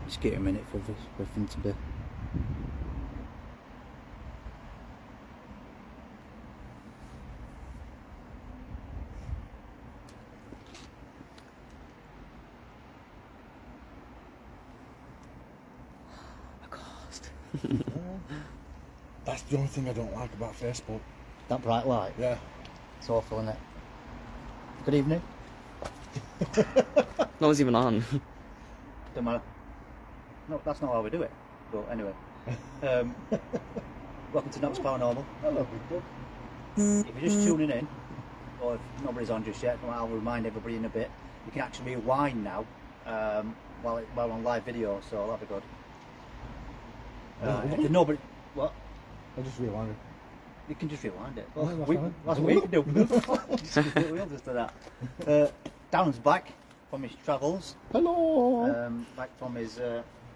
Just get a minute for everything to be. That's the only thing I don't like about Facebook. That bright light? Yeah. It's awful, isn't it? Good evening. No one's even on. Don't matter. No, that's not how we do it. But anyway. Welcome to Knox Paranormal. Hello, people. If you're just tuning in, or if nobody's on just yet, I'll remind everybody in a bit. You can actually rewind now while on live video, so that'll be good. If nobody, what? I just realized. You can just rewind it. Oh, That's what we can do. We'll just do that. Darren's back from his travels. Hello. Back from his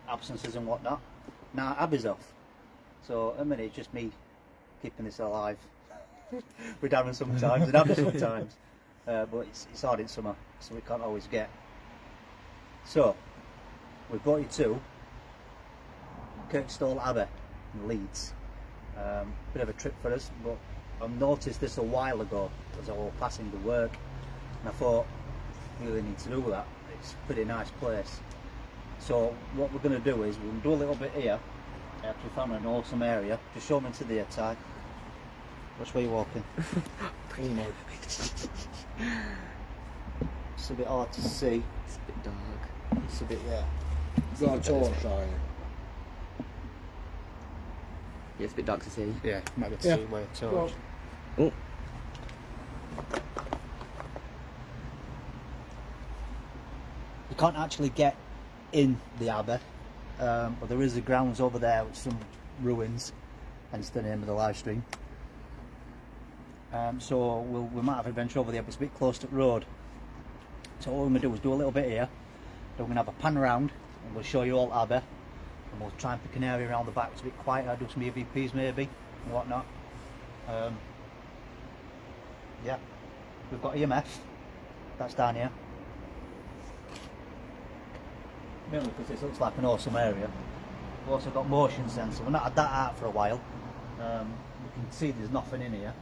absences and whatnot. Now Abby's off. So at the minute it's just me keeping this alive. With Darren sometimes and Abby sometimes. But it's hard in summer, so we can't always get. So we've brought you to Kirkstall Abbey in Leeds. Bit of a trip for us, but I noticed this a while ago as I was passing the work, and I thought we really need to do that. It's a pretty nice place. So what we're going to do is we're going to do a little bit here. I actually found an awesome area. Just show them into the Ty. Which way are you walking? It's a bit hard to see. It's a bit dark. It's a bit, yeah. It's got a torch on it. Yeah, it's a bit dark to see. Yeah, might be to Yeah. see where it's torch. Oh, You can't actually get in the abbey, but there is the grounds over there with some ruins, hence the name of the live stream. So we might have an adventure over there, but it's a bit close to the road. So what we're going to do is do a little bit here, then we're going to have a pan around, and we'll show you all Abbey, and we'll try and pick an area around the back that's a bit quieter, do some EVPs maybe, and whatnot. Yeah, we've got EMF, that's down here. Mainly because this looks like an awesome area. We've also got motion sensor. We've not had that out for a while. You can see there's nothing in here,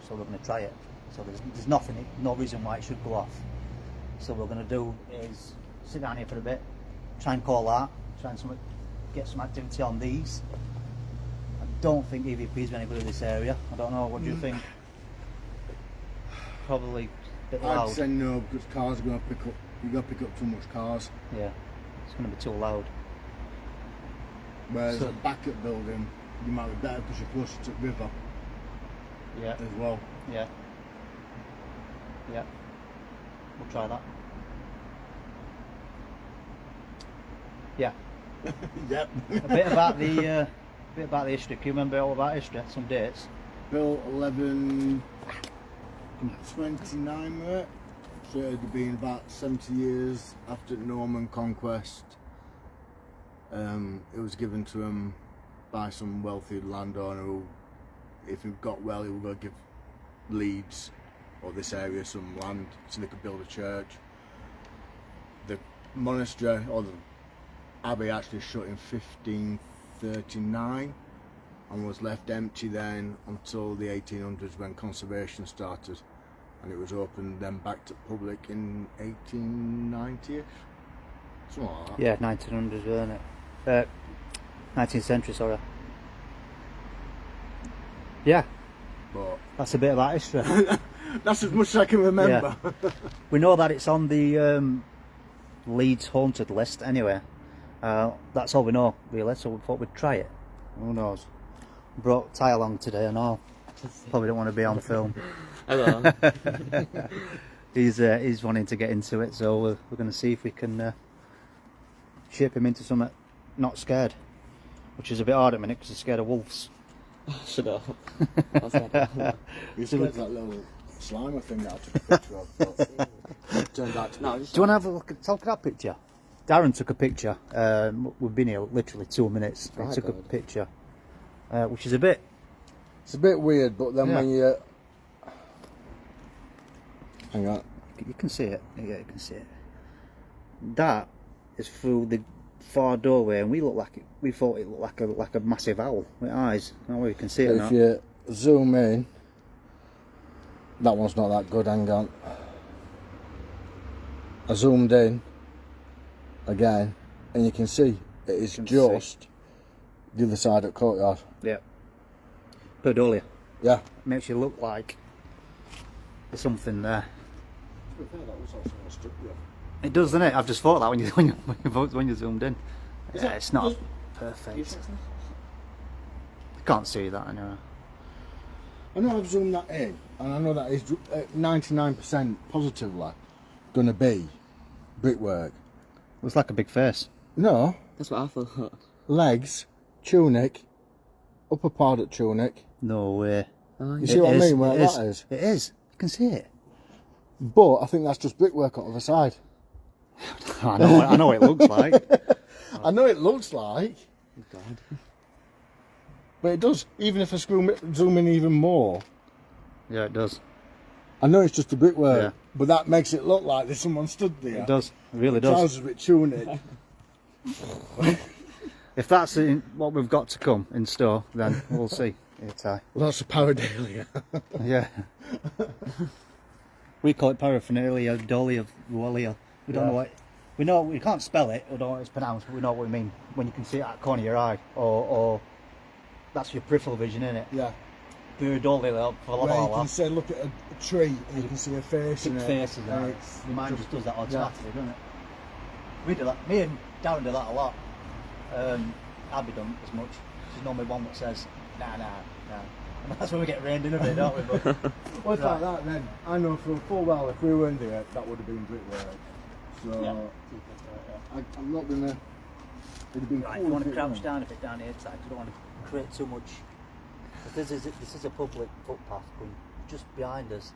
so we're going to try it. So there's nothing, no reason why it should go off. So what we're going to do is sit down here for a bit, try and call that, try and get some activity on these. I don't think EVP is any good in this area. I don't know, what do you think? Probably a bit loud. I'd say no, because cars are going to pick up. You're going to pick up too much cars. Yeah, it's going to be too loud. Whereas So- the backup building, you might be better because you're closer to the river Yeah, as well. yeah, yeah. We'll try that. Yeah. Yep. A bit about the history. Can you remember all about history? Some dates. Built 1129, mate. So it had been about 70 years after the Norman conquest. It was given to him by some wealthy landowner who, if he got well, he was going to give Leeds or this area some land so they could build a church. The monastery or the abbey actually shut in 1539 and was left empty then until the 1800s when conservation started, and it was opened then back to public in 1890ish, something like that. Yeah, 1900s, wasn't it? 19th century, sorry. Yeah, But that's a bit about history. that's as much as I can remember. We know that it's on the Leeds haunted list anyway. That's all we know really, so we thought we'd try it. Who knows? Brought Ty along today and all. Probably don't want to be on film. hello. He's wanting to get into it, so we're going to see if we can shape him into something not scared, which is a bit hard at the minute because he's scared of wolves. Shut up. What's that? You scared of that little slimer thing that I took a picture of, but turned out to No, be. just Do you want to have a look at that picture? Darren took a picture. We've been here literally 2 minutes. He Right, took a good. picture, which is a bit. It's a bit weird, but then Yeah. when you hang on, You can see it. Yeah, you can see it. That is through the far doorway, and we thought it looked like a massive owl with eyes. Oh, you can see it now. If you zoom in, that one's not that good. Hang on. I zoomed in again, and you can see it is just the other side of the courtyard. Yeah. Perdolia. Yeah. Makes you look like there's something there. To be fair, that was also a structure. It does, doesn't it? I've just thought that when you zoomed in. Yeah, it's not perfect. I can't see that anyway. I know I've zoomed that in, and I know that is 99% positively going to be brickwork. Looks like a big face. No. That's what I thought. Legs, tunic, upper part of tunic. No way. Oh, You see what I mean? Where that is? It is. You can see it. But I think that's just brickwork on the other side. I know what it looks like. I know it looks like, Oh, God. but it does. Even if I zoom in even more, Yeah, it does. I know it's just a brickwork, Yeah. but that makes it look like there's someone stood there. It does. It really does. Trousers with tunic. If that's what we've got to come in store, then we'll see. Lots of pareidolia. Yeah. We call it paraphernalia, dolia, wallia. We don't know what. We can't spell it. We don't know what it's pronounced, but we know what we mean when you can see it at the corner of your eye, or that's your peripheral vision, isn't it? Yeah. Pareidolia, Where you can say, look at a tree and you can see a face in big it. faces. And Your mind just does that automatically, doesn't it? We do that. Me and Darren do that a lot. Abby don't as much. She's normally one that says, nah. And that's when we get reined in a bit, don't we? But, Well, it's like that then. I know for full well if we weren't there, that would have been brickwork. So, yeah. I'm not going to... It'd have been Right, cool you want if to it crouch weren't. down a bit down here side. You don't want to create too much. This is a public footpath going just behind us,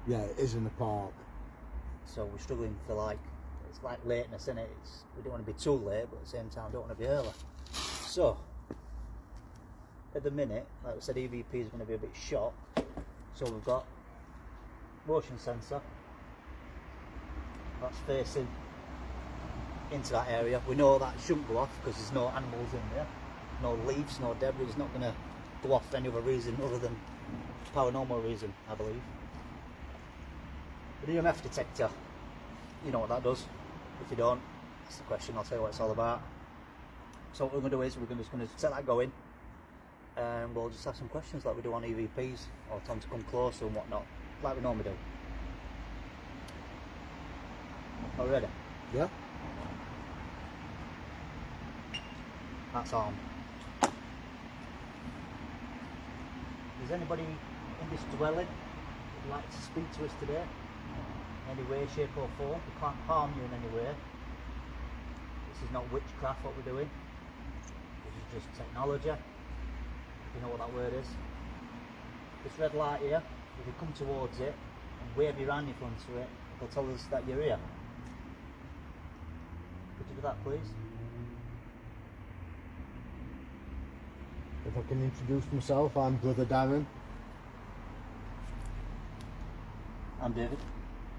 Yeah, it is in the park. so we're struggling for it's like lateness, isn't it? We don't want to be too late, but at the same time, don't want to be early. So at the minute, like I said, EVP is going to be a bit short. So we've got motion sensor that's facing into that area. We know that shouldn't go off because there's no animals in there, no leaves, no debris. It's not going to go off for any other reason other than paranormal reason, I believe. The EMF detector, you know what that does. If you don't, that's the question. I'll tell you what it's all about. So what we're going to do is we're just going to set that going, and we'll just ask some questions like we do on EVPs, or tell them to come closer and whatnot, like we normally do. Are we ready? Yeah? That's on. Is anybody in this dwelling who would like to speak to us today? In any way, shape or form? We can't harm you in any way. This is not witchcraft what we're doing. This is just technology. If you know what that word is. This red light here, if you come towards it and wave your hand in front of it, it'll tell us that you're here. Could you do that please? If I can introduce myself, I'm Brother Darren. I'm David.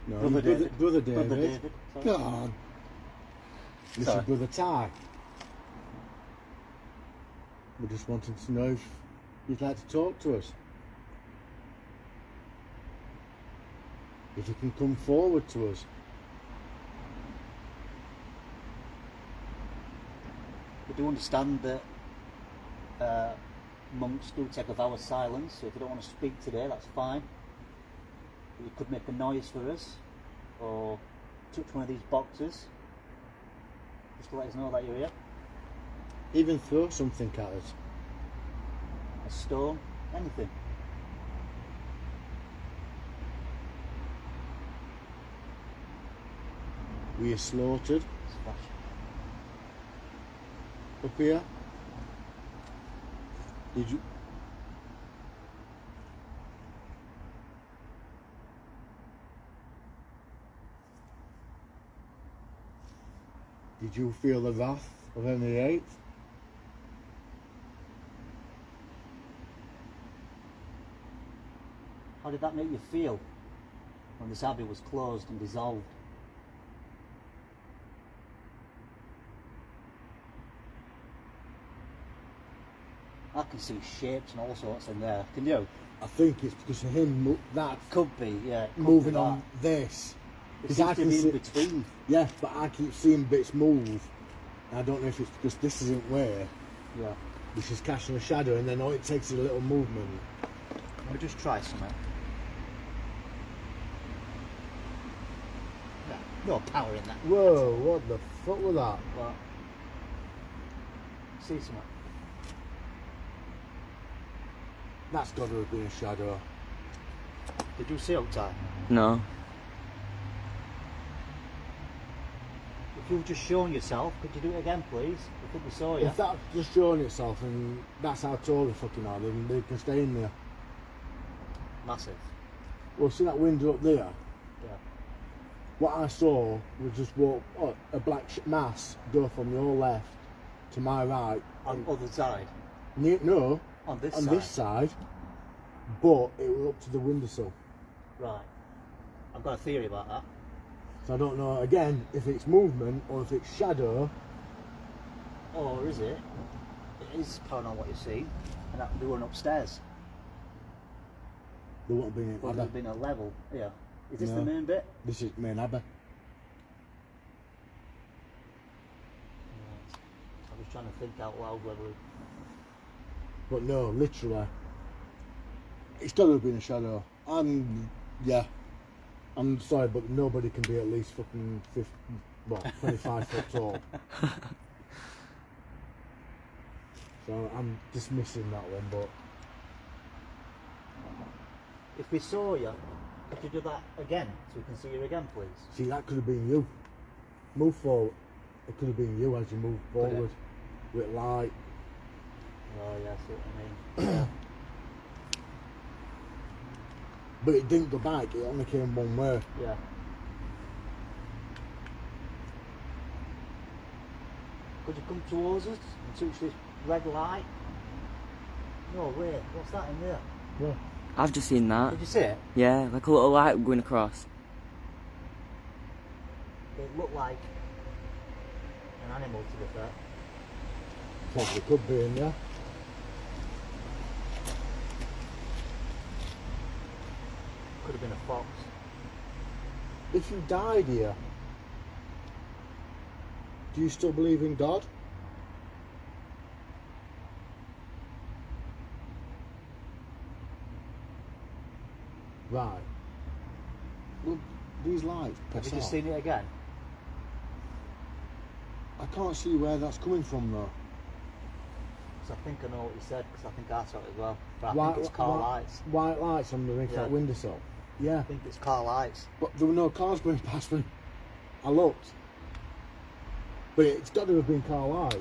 No, Brother David. Brother David. Brother David. Sorry. God. This Sorry. is Brother Ty. We're just wanting to know if you'd like to talk to us. If you can come forward to us. We do understand that monks do take a vow of silence, so if you don't want to speak today, that's fine. But you could make a noise for us, or touch one of these boxes, just to let us know that you're here. Even throw something at us. A stone, anything. We are slaughtered Splash. up here. Did you? Did you feel the wrath of Henry VIII? How did that make you feel when this abbey was closed and dissolved? I can see shapes and all sorts in there. Can you? I think it's because of him that Could be, yeah. Could moving be on this. It Because I seems to can be see, in between. yeah, but I keep seeing bits move. And I don't know if it's because this isn't where, Yeah. which is casting a shadow, and then all it takes is a little movement. Let me just try something. No power in that. Whoa, what the fuck was that? But see something. That's got to have been a shadow. Did you see outside? No. If you've just shown yourself, could you do it again, please? I think we saw you. If that's just showing itself, and that's how tall they fucking are, then they can stay in there. Massive. Well, see that window up there? Yeah. What I saw was just walk a black mass go from your left to my right. On the other side. No, On this on side. this side, but it was up to the windowsill. Right. I've got a theory about that. So I don't know again if it's movement or if it's shadow. Or is it? It is paranormal what you see. And that they weren't upstairs. There won't be any. But there'd been a level. Yeah. Is this the No. main bit? This is main Abbey. Right. I was trying to think out loud whether we... But no, literally, it's got to have been a shadow. And yeah, I'm sorry, but nobody can be at least fucking 25 foot tall. So I'm dismissing that one, but If we saw you, could you do that again so we can see you again, please? see, that could have been you. Move forward. It could have been you as you move Could it? forward with light. Oh yeah, I see what I mean. Yeah. But it didn't go back, it only came one way. Yeah. Could you come towards us and touch this red light? No, wait, what's that in there? Yeah. I've just seen that. Did you see it? Yeah, like a little light going across. It looked like an animal, to be fair. Probably could be in there. Could have been a fox. If you died here, do you still believe in God? Right. Look, these lights. Have you piss just off. seen it again? I can't see where that's coming from though. Because I think I know what you said, because I think I saw it as well. But I think it's car lights. White lights underneath Yeah. that windowsill. Yeah. I think it's car lights. But there were no cars going past when I looked. But it's got to have been car lights.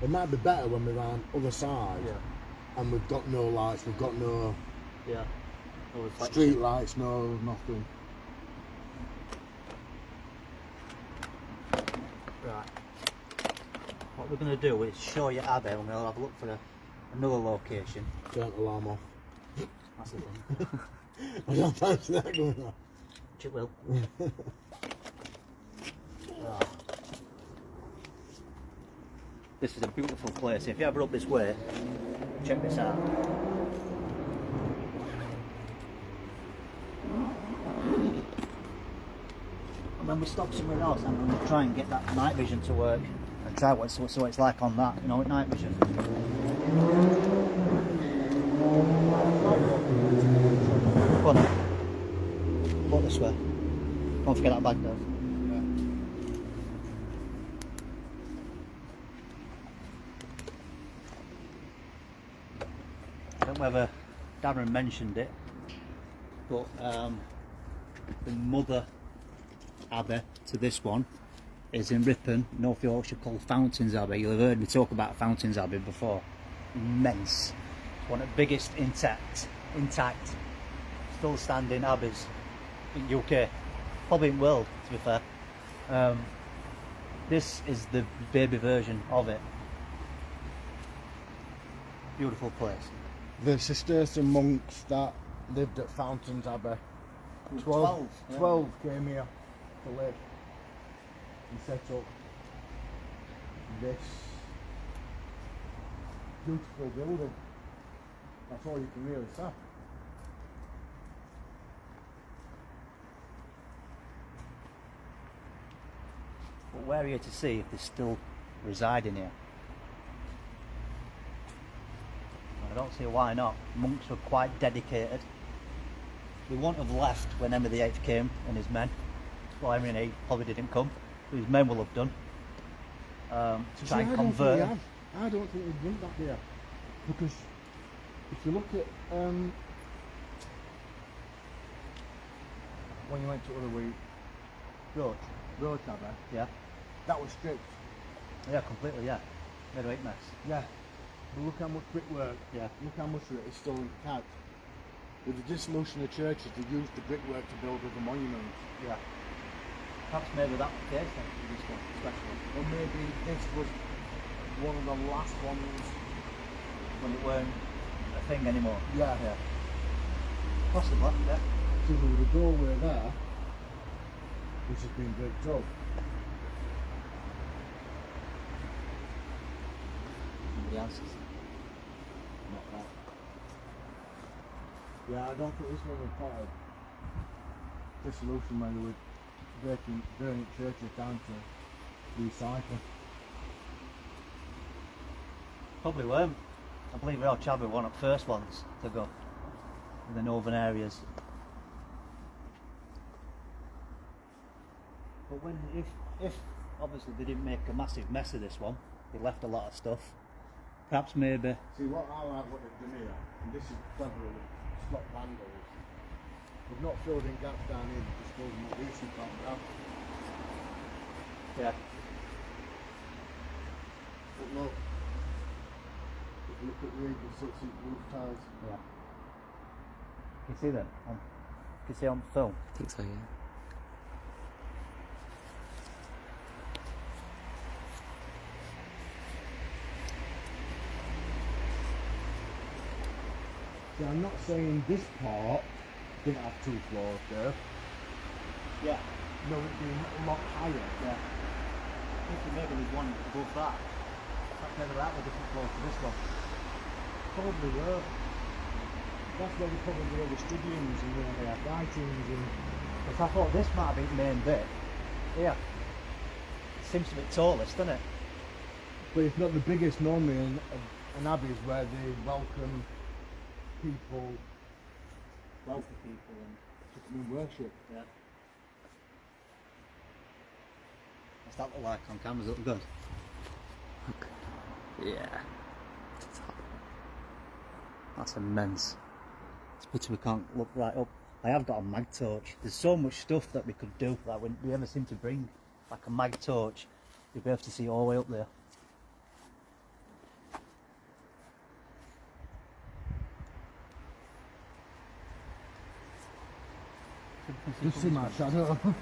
It might be better when we're on the other side Yeah. and we've got no lights, we've got no Yeah. No reflection. street lights, no nothing. Right. What we're going to do is show you Abbey and we'll have a look for another location. Turn the alarm off. That's the thing. I don't fancy that going on. Which it will. Ah. This is a beautiful place. If you're ever up this way, check this out. And when we stop somewhere else, I'm going to try and get that night vision to work and try what it's like on that, you know, at night vision. Go on then. Walk this way. Don't forget that bag though. I don't know whether Darren mentioned it, but the mother Abbey to this one is in Ripon, North Yorkshire, called Fountains Abbey. You'll have heard me talk about Fountains Abbey before. Immense. It's one of the biggest intact, still standing abbeys in UK, probably in the world, to be fair. This is the baby version of it. Beautiful place. The Cistercian monks that lived at Fountains Abbey. 12 came here to live and set up this beautiful building. That's all you can really say. But we're here to see if they still reside in here. I don't see why not. Monks were quite dedicated. They wouldn't have left when Henry VIII came and his men. Well, Henry VIII probably didn't come, but his men will have done. To try and convert them. I don't think they'd done that here. Because if you look at when you went to other way, Roach Abbey, Yeah, that was stripped. yeah, completely, yeah. Made a right mess. Yeah. But look how much brickwork, Yeah. look how much of it is still intact. With the dissolution of churches, they used the brickwork to build other monuments. Yeah. Perhaps maybe that was the case then, for this one, especially. Or maybe this was one of the last ones. When it weren't a thing anymore. Yeah. Yeah. Possibly, yeah. So there was a doorway there, which has been bricked up. The answers. Not that. Yeah, I don't think this one was part of dissolution when they were burning churches down to recycle. Probably weren't. I believe Roach Abbey were one of the first ones to go in the northern areas. But when, if obviously they didn't make a massive mess of this one, they left a lot of stuff. Perhaps maybe. See, what I like what they've done here, and this is cleverly stop vandals. They've not filled in gaps down here, they've just filled them up here so you can't grab. Yeah. But look, if you look at the consultant roof tiles, Yeah. Can you see that? Can you see on film? I think so, yeah. see, I'm not saying this part didn't have 2 floors there. Yeah. No, it'd be a lot higher. Yeah. I think maybe there's one above that. Perhaps maybe that was a different floor to this one. Probably were. That's where they probably all the studiums and where they have writings and. Because I thought this might be the main bit. Yeah. It seems to be tallest, doesn't it? But it's not the biggest normally in abbeys where they welcome people, Wealthy people and to come and worship. yeah. What's that look like on camera? Does it look good? Yeah. That's immense. It's a pity we can't look right up. I have got a mag torch. There's so much stuff that we could do that we ever seem to bring. Like a mag torch, you'll be able to see all the way up there. Just see my shadow. Oh,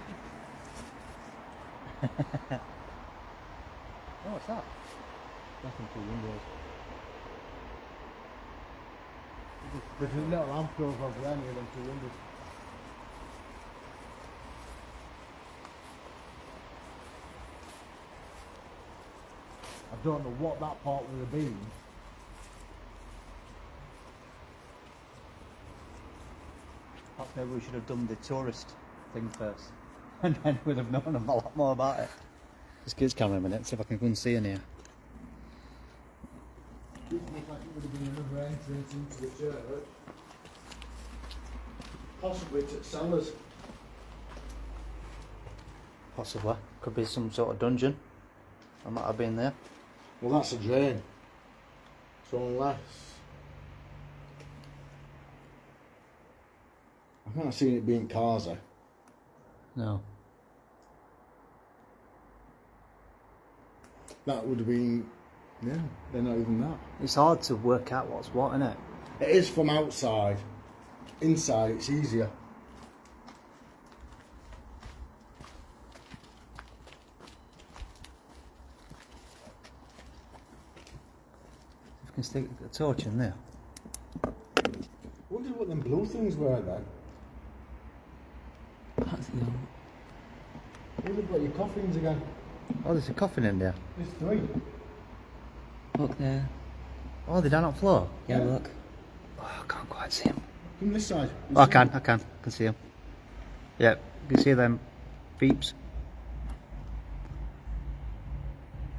what's that? Nothing through windows. There's a little alcove over there near them 2 windows. I don't know what that part would have been. Perhaps maybe we should have done the tourist thing first. And then we'd have known a lot more about it. Just give this camera a minute, see if I can go and see in here. This looks like it would have been another entrance into the church. Possibly to cellars. Possibly. Could be some sort of dungeon. I might have been there. Well, that's a drain. So unless... I can't see it being Kaza. No. That would have been... Yeah, they're not even that. It's hard to work out what's what, isn't it? It is from outside. Inside, it's easier. If you can stick a torch in there. I wonder what them blue things were then. That's the one. Here they've got your coffins again. Oh, there's a coffin in there. There's 3. Look there. Oh, they're down on the floor? Yeah, look. Oh, I can't quite see them. From this side. Oh, I can see them. Yeah, you can see them peeps.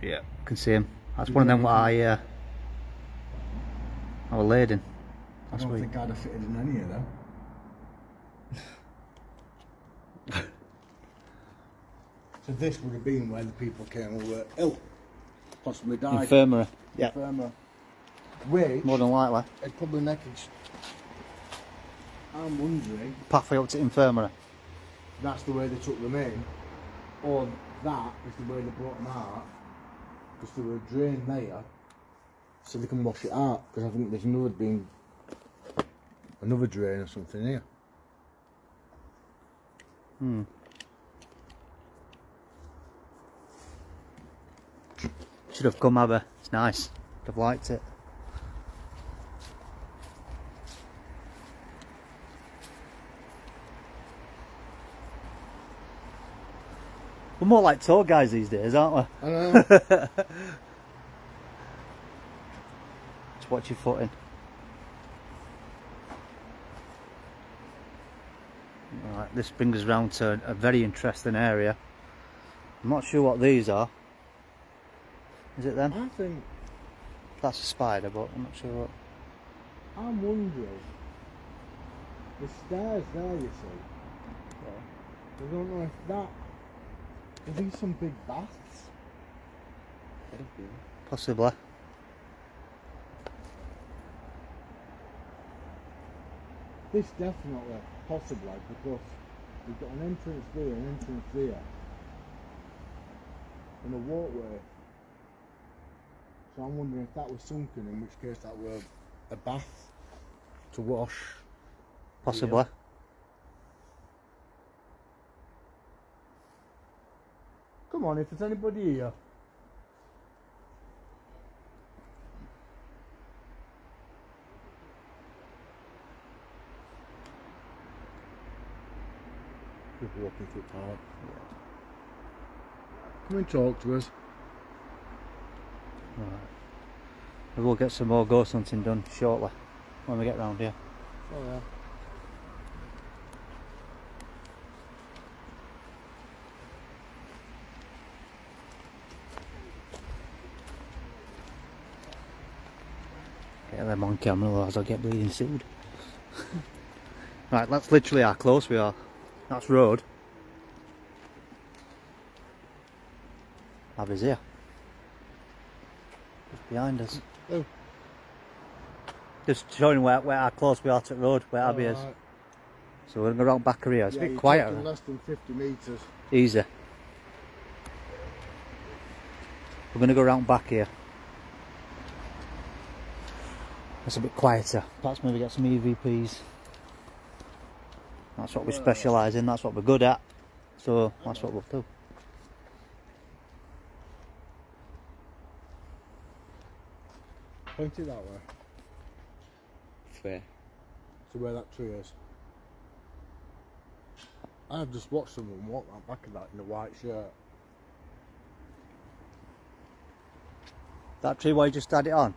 Yeah, I can see them. That's one of them what I was laid in. I don't think I'd have fitted in any of them. So this would have been where the people came who were ill, possibly died. Infirmary. Yeah. Infirmary. Which More than likely. it probably naked. I'm wondering, Pathway up to infirmary. that's the way they took them in, or that is the way they brought them out, because there were a drain there, so they can wash it out, because I think there's another drain or something here. Should have come, Abba. It's nice. I've liked it. We're more like tour guys these days, aren't we? I know. Just watch your footing. Right, this brings us round to a very interesting area. I'm not sure what these are. Is it them? I think, That's a spider, but I'm not sure what. I'm wondering, the stairs there, you see, I don't know if that, are these some big baths? Possibly. This definitely, possibly, because we've got an entrance there, an entrance there, and a walkway. So I'm wondering if that was sunken, in which case that were a bath to wash. Possibly. Yeah. Come on, if there's anybody here. People walking through the park. Come and talk to us. Right. We will get some more ghost hunting done shortly when we get round here. Oh yeah. Get them on camera, otherwise I'll get bleeding sued. Right, that's literally how close we are. That's road. Abby's here. Just behind us. Oh. Just showing where how close we are to the road, where Abby is. Right. So we're going to go round back here. It's Yeah, a bit you're quieter. talking less than 50 metres. Easy. We're going to go round back here. It's a bit quieter. Perhaps maybe get some EVPs. That's what we specialise in, that's what we're good at. So that's what we'll do. Point it that way, Where? to where that tree is. I've just watched someone walk out back of that in a white shirt. That tree where you just had it on?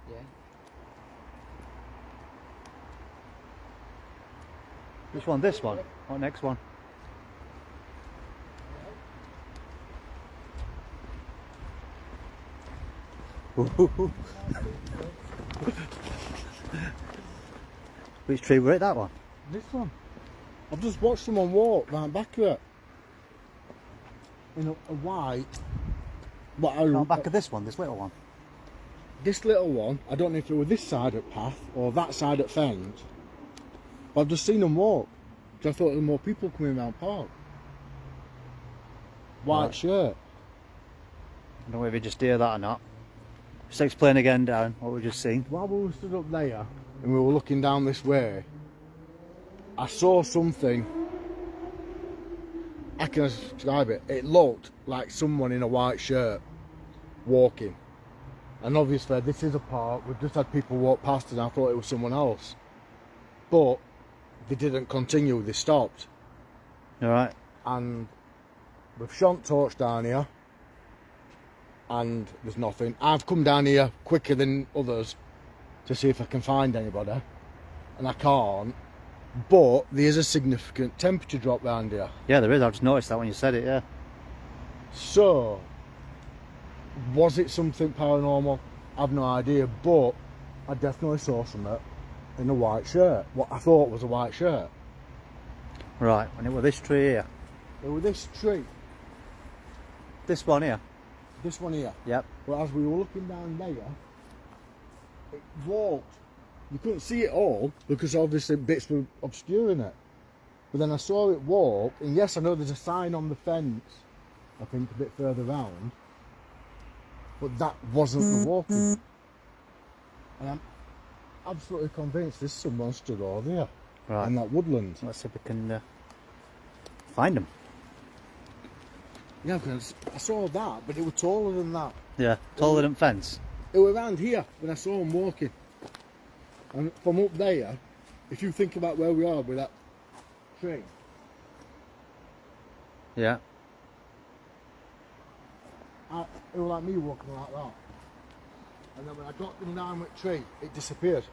Yeah. Which one? This one? Or next one? Which tree were it, that one? This one. I've just watched someone walk round back of it. In a white. But Not back of this one, this little one. this little one, I don't know if it was this side of path or that side of fence, but I've just seen them walk. So I thought there were more people coming around park. White Right. shirt. I don't know if you just hear that or not. Just explain again, Darren, what we just seen. While we were stood up there and we were looking down this way, I saw something. I can describe it. It looked like someone in a white shirt walking. And obviously this is a park. We've just had people walk past and I thought it was someone else. But they didn't continue, they stopped. Alright. And we've shone torch down here and there's nothing. I've come down here quicker than others to see if I can find anybody, and I can't. But there's a significant temperature drop round here. Yeah, there is. I just noticed that when you said it, yeah. So, was it something paranormal? I've no idea, but I definitely saw something in a white shirt. What I thought was a white shirt. Right, and it was this tree here. It was this tree. This one here. This one here. Yep. But as we were looking down there, it walked. You couldn't see it all because obviously bits were obscuring it. But then I saw it walk, and yes, I know there's a sign on the fence, I think a bit further round, but that wasn't the walking. And I'm absolutely convinced there's someone stood over there, right, in that woodland. Let's see if we can find them. Yeah, because I saw that, but it was taller than that. Yeah, taller than fence. It was around here when I saw him walking. And from up there, if you think about where we are with that tree. Yeah. It was like me walking like that. And then when I got them down with tree, it disappeared.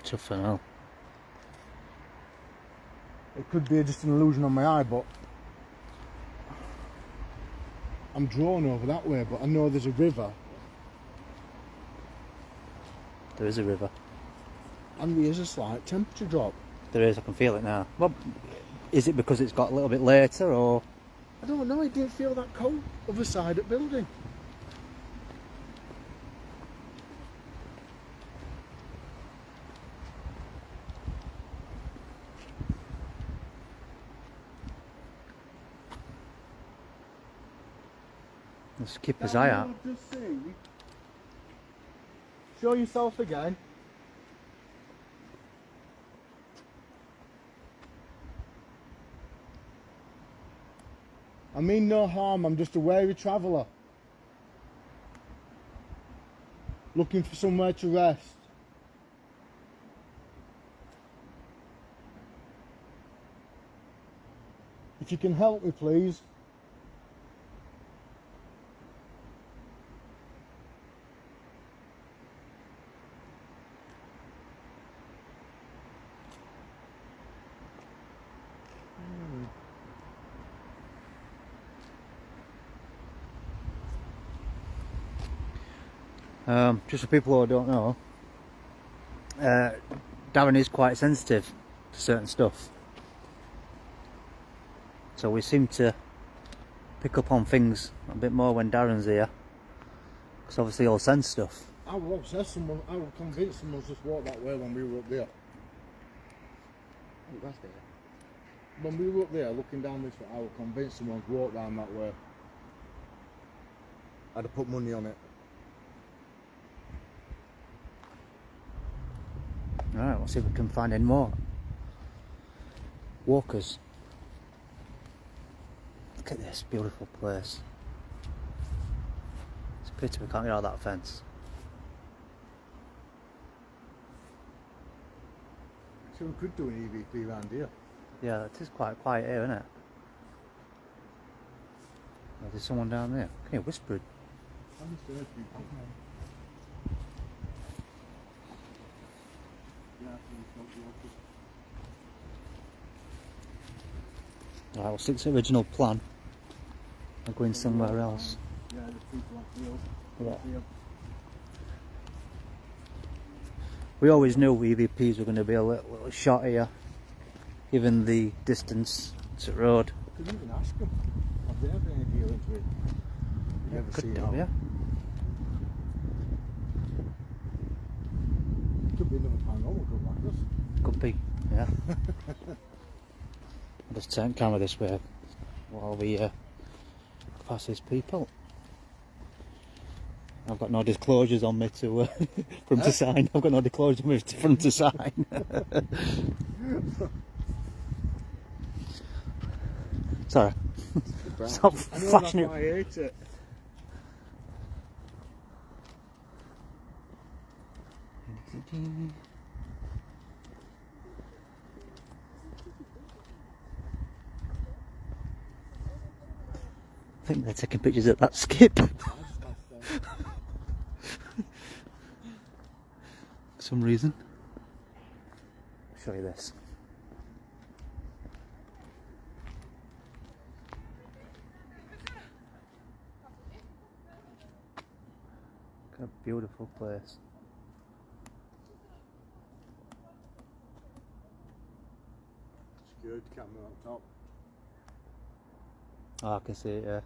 Tough for now. It could be just an illusion on my eye, but I'm drawn over that way, but I know there's a river. There is a river. And there is a slight temperature drop. There is, I can feel it now. Well, is it because it's got a little bit later, or? I don't know, it didn't feel that cold other side of the building. Let's keep his eye out. Just see. Show yourself again. I mean no harm, I'm just a weary traveller. Looking for somewhere to rest. If you can help me, please. Just for people who don't know, Darren is quite sensitive to certain stuff, so we seem to pick up on things a bit more when Darren's here, because obviously he'll sense stuff. I was obsessed, I was convinced someone just walked that way when we were up there. Oh, that's there. When we were up there looking down this way, I was convinced someone's walked down that way. I'd have put money on it. Alright, we'll see if we can find any more walkers. Look at this beautiful place. It's a pity we can't get out of that fence. So we could do an EVP around here. Yeah, it is quite quiet here, isn't it? Oh, there's someone down there. Can you whisper? I'm just heard people. Right, we'll stick to the original plan and go in somewhere else. Yeah, there's people up here. Yeah. We always knew EVPs were going to be a little shot here, given the distance to the road. You could even ask them, have they ever any dealings with? Yeah, Never could seen do, that. yeah. Could be another paranormal group like this. Could be, yeah. I'll just turn camera this way while we pass these people. I've got no disclosures on me to for him to sign. I've got no disclosures on me for him to sign. Sorry. Stop flashing it. I hate it. I think they're taking pictures at that skip. some reason. I'll show you this. Look at a beautiful place. Security camera on top. Oh, I can see it, yeah.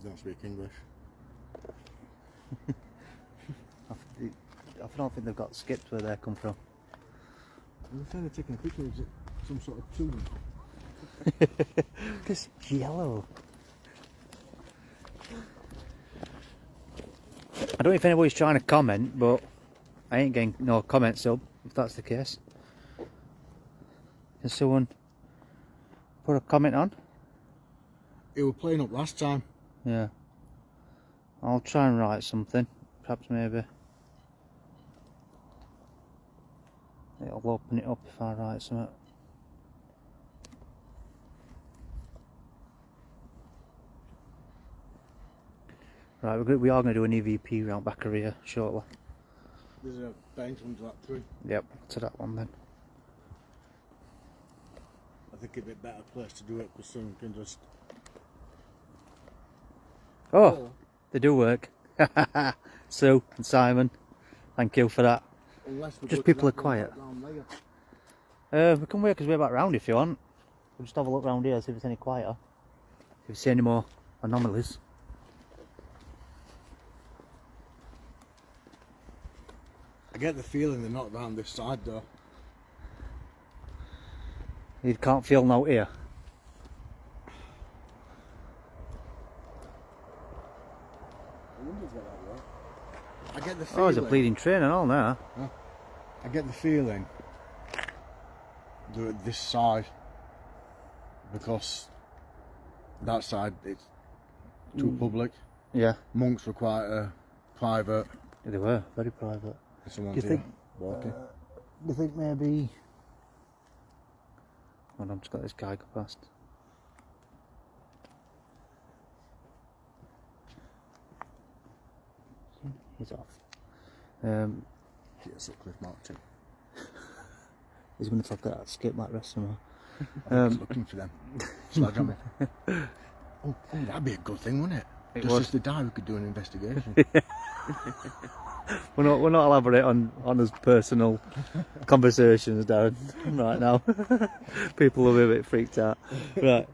Don't speak English. I don't think they've got skips where they come from. I'm trying to take a picture of some sort of tomb. This yellow. I don't know if anybody's trying to comment, but I ain't getting no comments up, if that's the case. Can someone put a comment on? It was playing up last time. Yeah. I'll try and write something. Perhaps maybe it'll open it up if I write something. Right, we are going to do an EVP round back of here shortly. There's a bench under that tree. Yep, to that one then. I think it'd be a better place to do it because someone can just... Oh, they do work. Sue and Simon, thank you for that. Unless we Just go to people are that one quiet. back round there. We can work his way back round if you want. We'll just have a look round here, see if it's any quieter. If you see any more anomalies. I get the feeling they're not round this side though. You can't feel no here. I wonder if that work. I get the Oh, feeling. there's a bleeding train and all now. I get the feeling they're at this side because that side it's too public. Yeah. Monks were quite private. They were, very private. Someone's Do you here think- walking. Do you think maybe... Hold on, I've just got this guy go past. He's off. Yes, at Cliff Mountain. He's going to talk that skip like rest somewhere. I was looking for them. Sledgehammer. Oh, that'd be a good thing, wouldn't it? It Just would. if they die, we could do an investigation. We're not elaborate on his personal conversations, Darren, right now. People will be a bit freaked out. Right.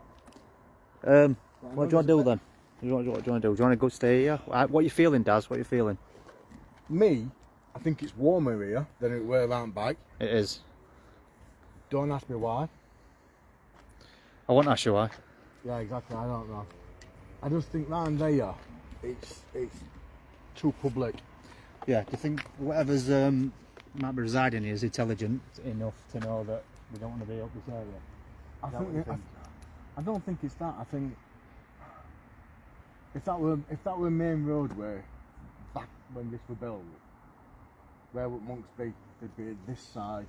What do you want to do then? What do you want to do? Do you want to go stay here? What are you feeling, Daz? What are you feeling? Me, I think it's warmer here than it were around back. It is. Don't ask me why. I won't ask you why. Yeah, exactly. I don't know. I just think round there, it's too public. Yeah, do you think whatever's might be residing here is intelligent enough to know that we don't want to be up this area? I Is that what you think? I don't think it's that. I think if that were a main roadway back when this were built, where would monks be? They'd be at this side,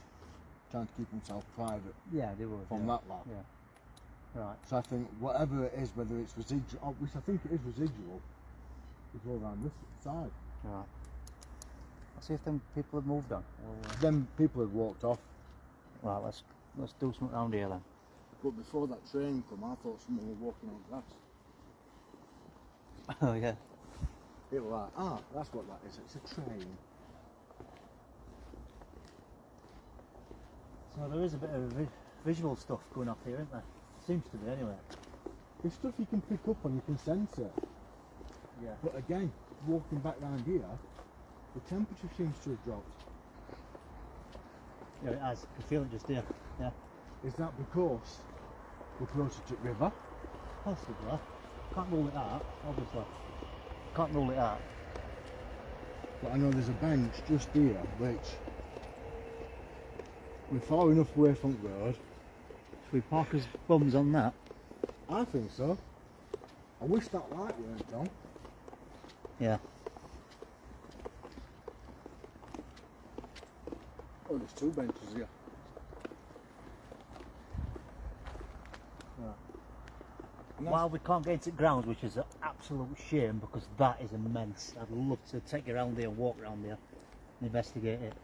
trying to keep themselves private Yeah, they would. from that lot. Yeah. Right. So I think whatever it is, whether it's residual, which I think it is residual, is all around this side. Right. Let's see if them people have moved on. Then people had walked off. Right, let's do something around here then. But before that train come, I thought someone was walking on grass. Oh yeah. People were like, that's what that is. It's a train. So there is a bit of visual stuff going off here, isn't there? Seems to be anyway. There's stuff you can pick up and you can sense it. Yeah. But again, walking back round here, the temperature seems to have dropped. Yeah, it has. I can feel it just here. Yeah. Is that because we're closer to the river? Possibly. Can't rule it out, obviously. Can't rule it out. But I know there's a bench just here, which we're far enough away from the road. Should we park his bums on that? I think so. I wish that light weren't on. Yeah. Oh, there's two benches here. Right. while we can't get into grounds, which is an absolute shame because that is immense. I'd love to take you around there and walk around there and investigate it.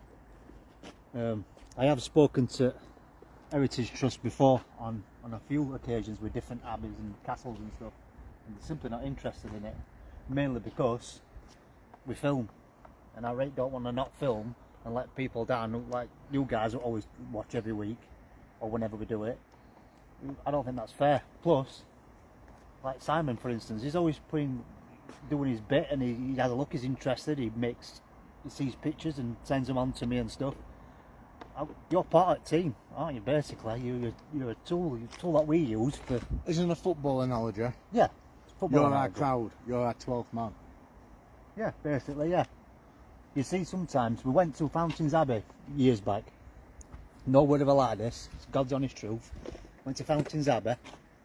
I have spoken to Heritage Trust before on a few occasions with different abbeys and castles and stuff, and they're simply not interested in it, mainly because we film, and I really don't want to not film and let people down like you guys always watch every week or whenever we do it. I don't think that's fair. Plus, like Simon for instance, he's always doing his bit, and he has a look, he's interested, he sees pictures and sends them on to me and stuff. You're part of the team, aren't you? Basically, you're a tool that we use for. Isn't a football analogy? Yeah, football. You're analogy. our crowd. You're our 12th man. Yeah, basically, yeah. You see, sometimes we went to Fountains Abbey years back. No word of a lie, this. It's God's honest truth. Went to Fountains Abbey.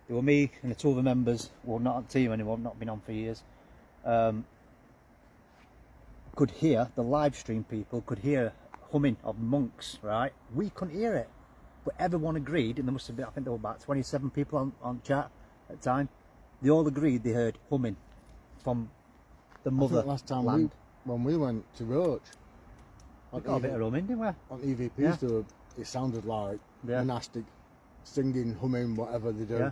There were me and the two other members, well, not on the team anymore, not been on for years. Could hear the live stream people could hear humming of monks, right? We couldn't hear it, but everyone agreed, and there must have been, I think there were about 27 people on chat at the time. They all agreed they heard humming from the mother last time land. when we went to Roach, We got a bit of humming, didn't we? on EVPs, Yeah. it sounded like Yeah. monastic, singing, humming, whatever they do. Yeah.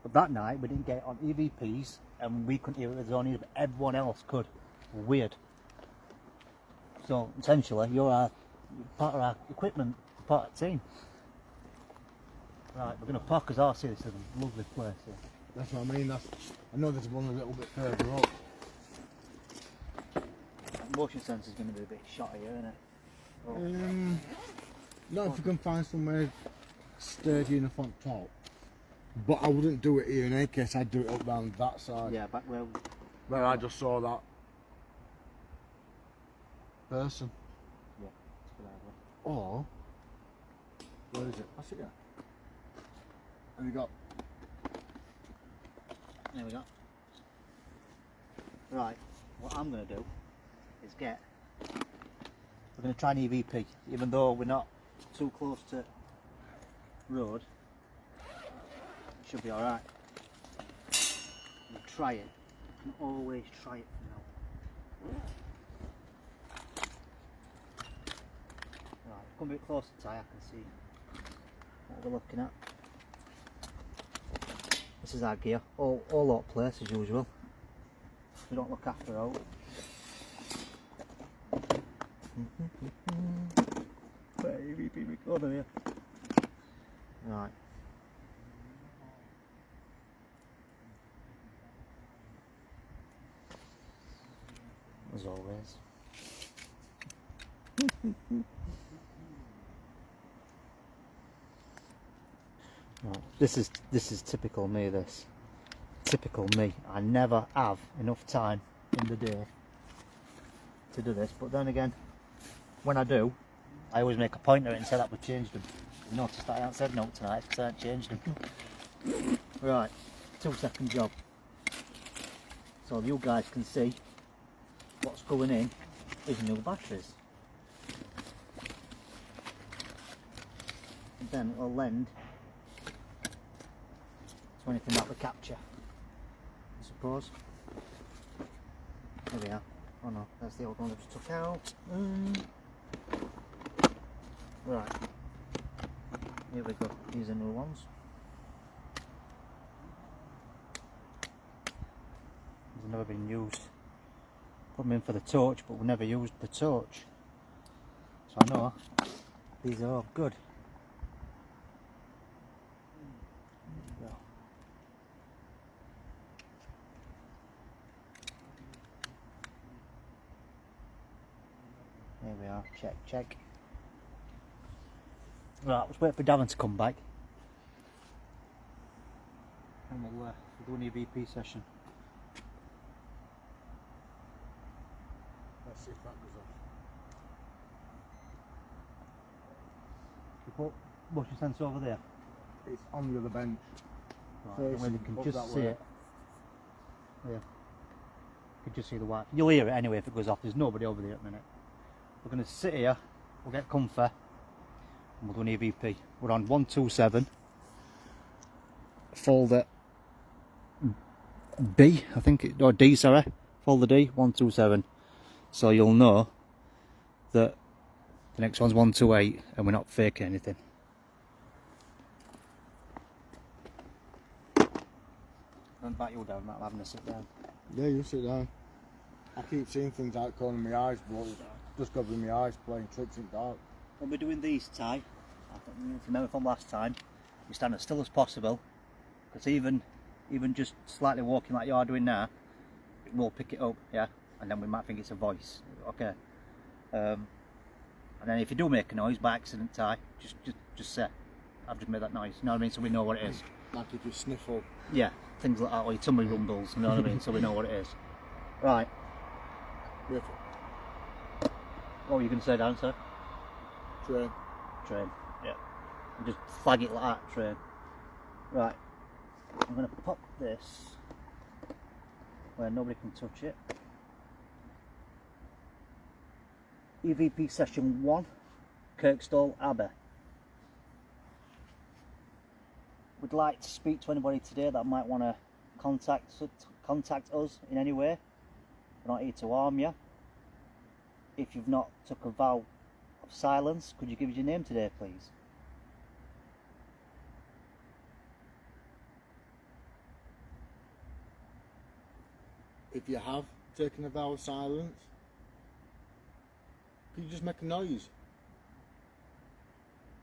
But that night we didn't get it on EVPs, and we couldn't hear it as only, but everyone else could. Weird. So essentially, you're part of our equipment, part of the team. Right, we're going to park as RC. This is a lovely place here. That's what I mean. I know there's one a little bit further up. Motion sensor is going to be a bit shot here, isn't it? Not if you can find somewhere sturdy enough on top. But I wouldn't do it here in any case. I'd do it up round that side. Yeah, back where I just saw that person. Yeah, it's a good idea. Or where is it? That's it. Yeah. And we got. There we go. Right, what I'm going to do is we're going to try an EVP, even though we're not too close to road. It should be alright. We'll try it. You can always try it for now. Right, come a bit closer, Ty, I can see what we're looking at. This is our gear, all out place as usual. We don't look after out. EVP recorder here. Right. As always. Right. This is typical me. This typical me. I never have enough time in the day to do this, but then again, when I do, I always make a point of it and say that we've changed them. You noticed that I haven't said no tonight because I haven't changed them. Right, 2-second job. So you guys can see what's going in is new batteries. And then it'll lend to anything that we capture, I suppose. There we are. Oh no, that's the old one that we took out. Right, here we go. These are new ones. These have never been used. Put them in for the torch, but we never used the torch. So I know these are all good. There we are, check. Right, let's wait for Davin to come back. And we'll do an EVP session. Let's see if that goes off. You put motion sensor over there. It's on the other bench. Right, Facing you can up just that see way. it. Yeah. You can just see the white. You'll hear it anyway if it goes off. There's nobody over there at the minute. We're going to sit here, we'll get comfy, and we'll do an EVP. We're on 127. folder B, I think, or D, sorry, folder D, 127. So you'll know that the next one's 128 and we're not faking anything. I'm back you down, I'm having to sit down. Yeah, you sit down. I keep seeing things out the corner of my eyes, but just got with my eyes playing tricks in the dark. When we're doing these, Ty, I think if you remember from last time, you stand as still as possible, because even just slightly walking like you are doing now, it will pick it up, yeah, and then we might think it's a voice, okay. And then if you do make a noise by accident, Ty, just say, I've just made that noise, you know what I mean, so we know what it is. Like if you sniffle. Yeah, things like that, or your tummy rumbles, you know what I mean, so we know what it is. Right. Beautiful. What were you going to say, Dan, sir? Train. Train, yeah. And just flag it like that, train. Right. I'm going to pop this where nobody can touch it. EVP session 1, Kirkstall Abbey. Would like to speak to anybody today that might want to contact us in any way. We're not here to harm you. If you've not took a vow of silence, could you give us your name today, please? If you have taken a vow of silence, could you just make a noise?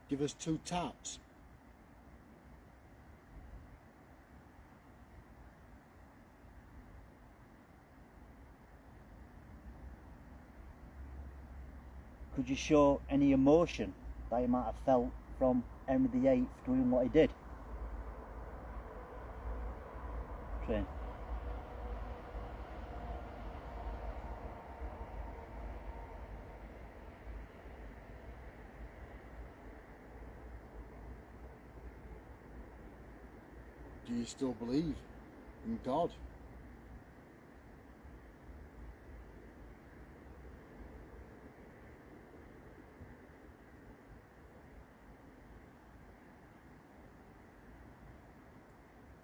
Give us 2 taps. Could you show any emotion that you might have felt from Henry VIII doing what he did? Train. Do you still believe in God?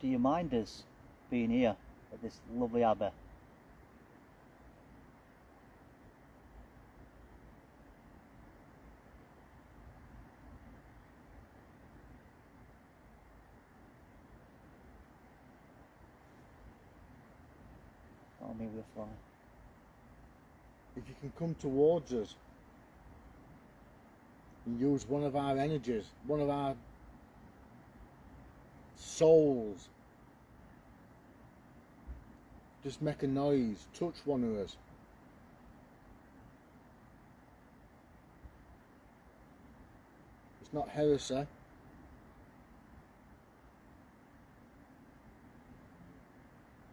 Do you mind us being here at this lovely abbey? Follow me with a fly. If you can come towards us and use one of our energies, one of our souls, just make a noise, touch one of us. It's not heresy.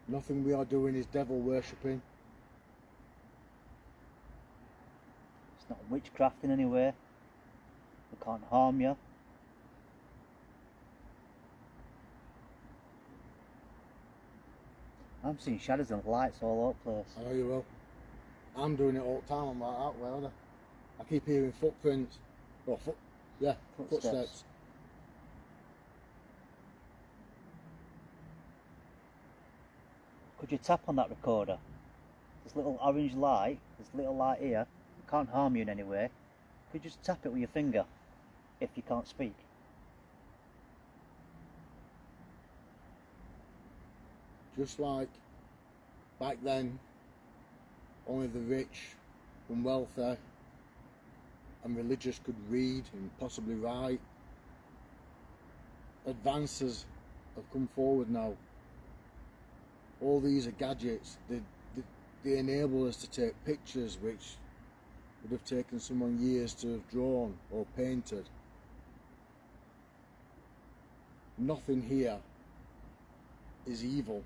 Nothing we are doing is devil worshipping. It's not witchcraft in any way. We can't harm you. I'm seeing shadows and lights all over the place. I know you will. I'm doing it all the time. I'm like that way, aren't I keep hearing footprints. Or footsteps. Could you tap on that recorder? This little orange light, this little light here, can't harm you in any way. Could you just tap it with your finger if you can't speak? Just like back then, only the rich and wealthy and religious could read and possibly write. Advances have come forward now. All these are gadgets. They enable us to take pictures which would have taken someone years to have drawn or painted. Nothing here is evil.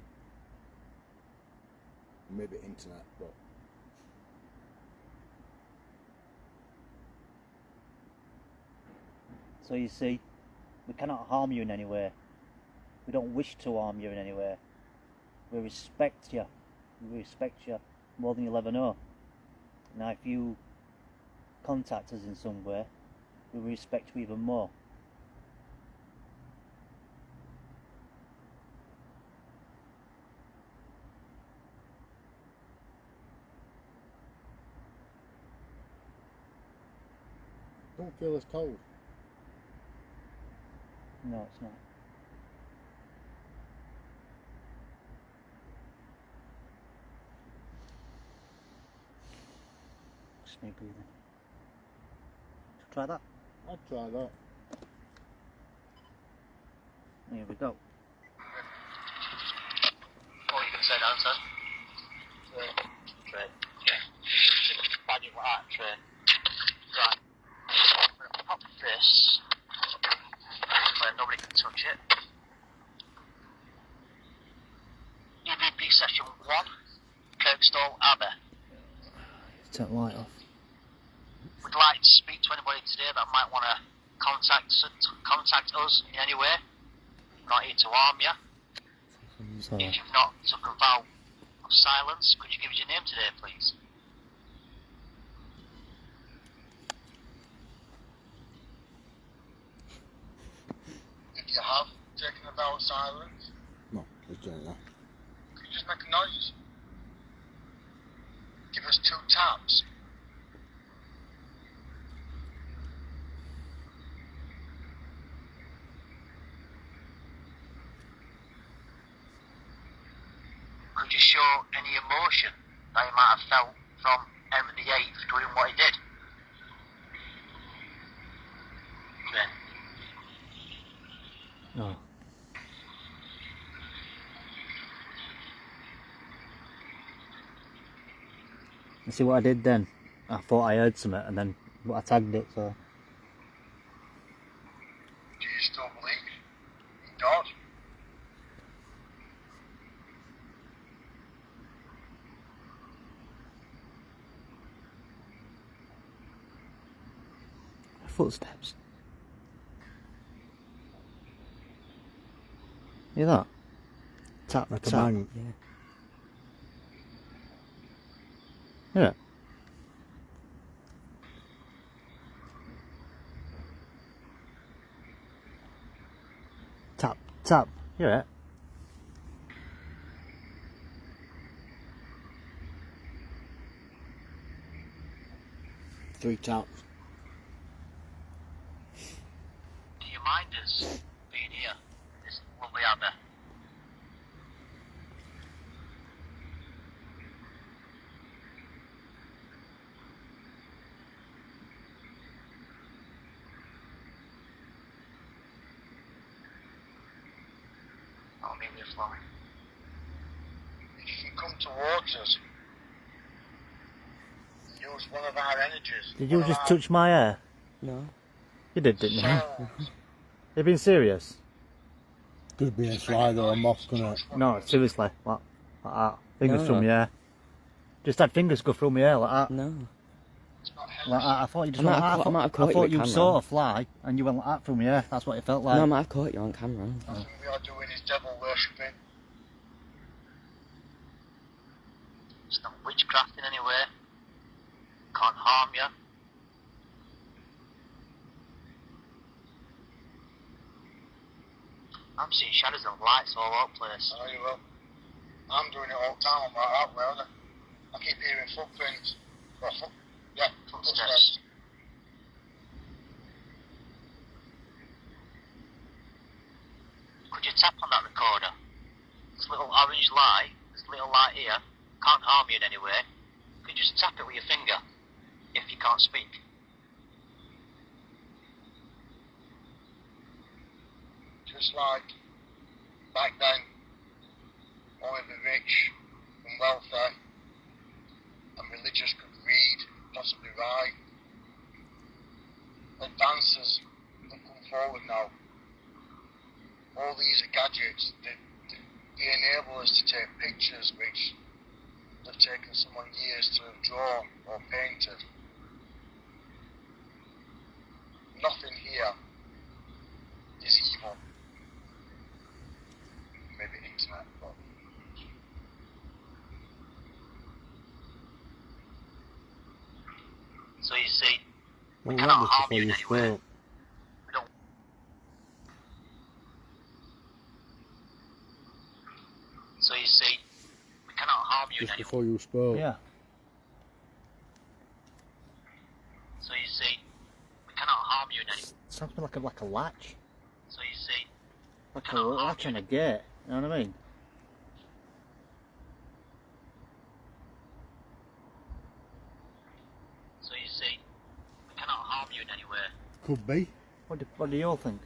Maybe internet, but so you see, we cannot harm you in any way. We don't wish to harm you in any way. We respect you. We respect you more than you'll ever know. Now if you contact us in some way, we respect you even more. don't feel as cold. No, it's not. Just me breathing. Should we try that? I'd try that. Here we go. What are you going to say now, son? Train. Yeah. Badging what that train. Right. I'm going to pop this where nobody can touch it. EVP session 1, Kirkstall Abbey. Turn the light off. Would like to speak to anybody today that might want to contact us in any way. Not here to harm you. Sorry. If you've not took a vow of silence, could you give us your name today, please? If you have taken a vow of silence, No, it's doing that. could you just make a noise? Give us 2 taps. Could you show any emotion that you might have felt from Henry VIII doing what he did? Then, No. You see what I did then? I thought I heard something and then I tagged it, so. Do you still believe in God? Footsteps. Hear that? Tap, Like a tap. bang. Yeah. Hear it? Tap, tap. Hear it? 3 taps. do you mind us being here? This lovely Abbey. I'll meet you flowing. If you can come towards us, use one of our energies. Did you one of just our touch my hair? No. You did, didn't you? souls. You being serious? Could be a slide or a moth, couldn't it? No, seriously. Like that. Fingers No. through my hair. Just had fingers go through my hair like that. No. It's not Like heavy. that. I thought you just I went might have like caught- I might have that. caught I you thought with you camera. saw a fly and you went like that through my hair. That's what it felt like. No, I might have caught you on camera. Nothing we are doing is devil worshipping. It's not witchcraft in any way. Can't harm you. I'm seeing shadows and lights all over the place. I know you will. I'm doing it all the time. I'm right out there. Aren't I keep hearing footprints. Well, footsteps. Could you tap on that recorder? This little orange light, this little light here, can't harm you in any way. Could you just tap it with your finger if you can't speak? Just like back then, only the rich and wealthy and religious could read, possibly write. Advances that come forward now. All these are gadgets that they enable us to take pictures which have taken someone years to have drawn or painted. Nothing here is evil. Maybe internet, but So you see, we Well, cannot that harm was you before in you any way. spoke. We don't. So you see, we cannot harm you in Just any way. before you spoke. Yeah. So you see, we cannot like a latch. So you see, Like a latch on a gate, you know what I mean? so you see, we cannot harm you in any way. Could be. What do you all think?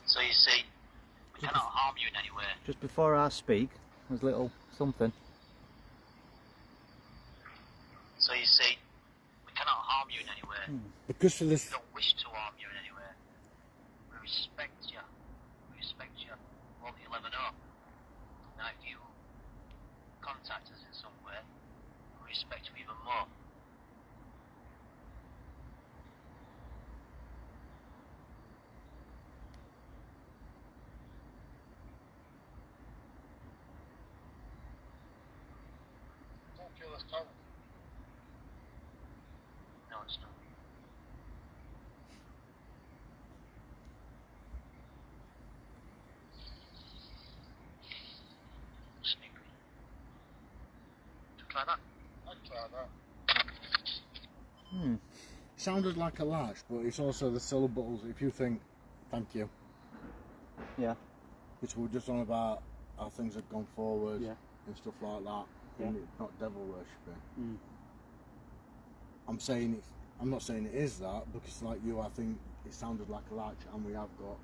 So you see, we cannot harm you in any way. Just before I speak, there's a little something. So you see, we cannot harm you in any way. Because for this, We don't wish to harm you in any way. We respect you. We respect you more than you'll ever know. Now if you contact us in some way, we respect you even more. Don't feel as cold. No, it's not. Sneaky. Try that. I'd try that. sounded like a latch, but it's also the syllables. If you think, thank you, Yeah. which we're just on about how things have gone forward Yeah. and stuff like that, Yeah. and it's not devil worshipping. Mm. I'm not saying it is that, because like you, I think it sounded like a latch, and we have got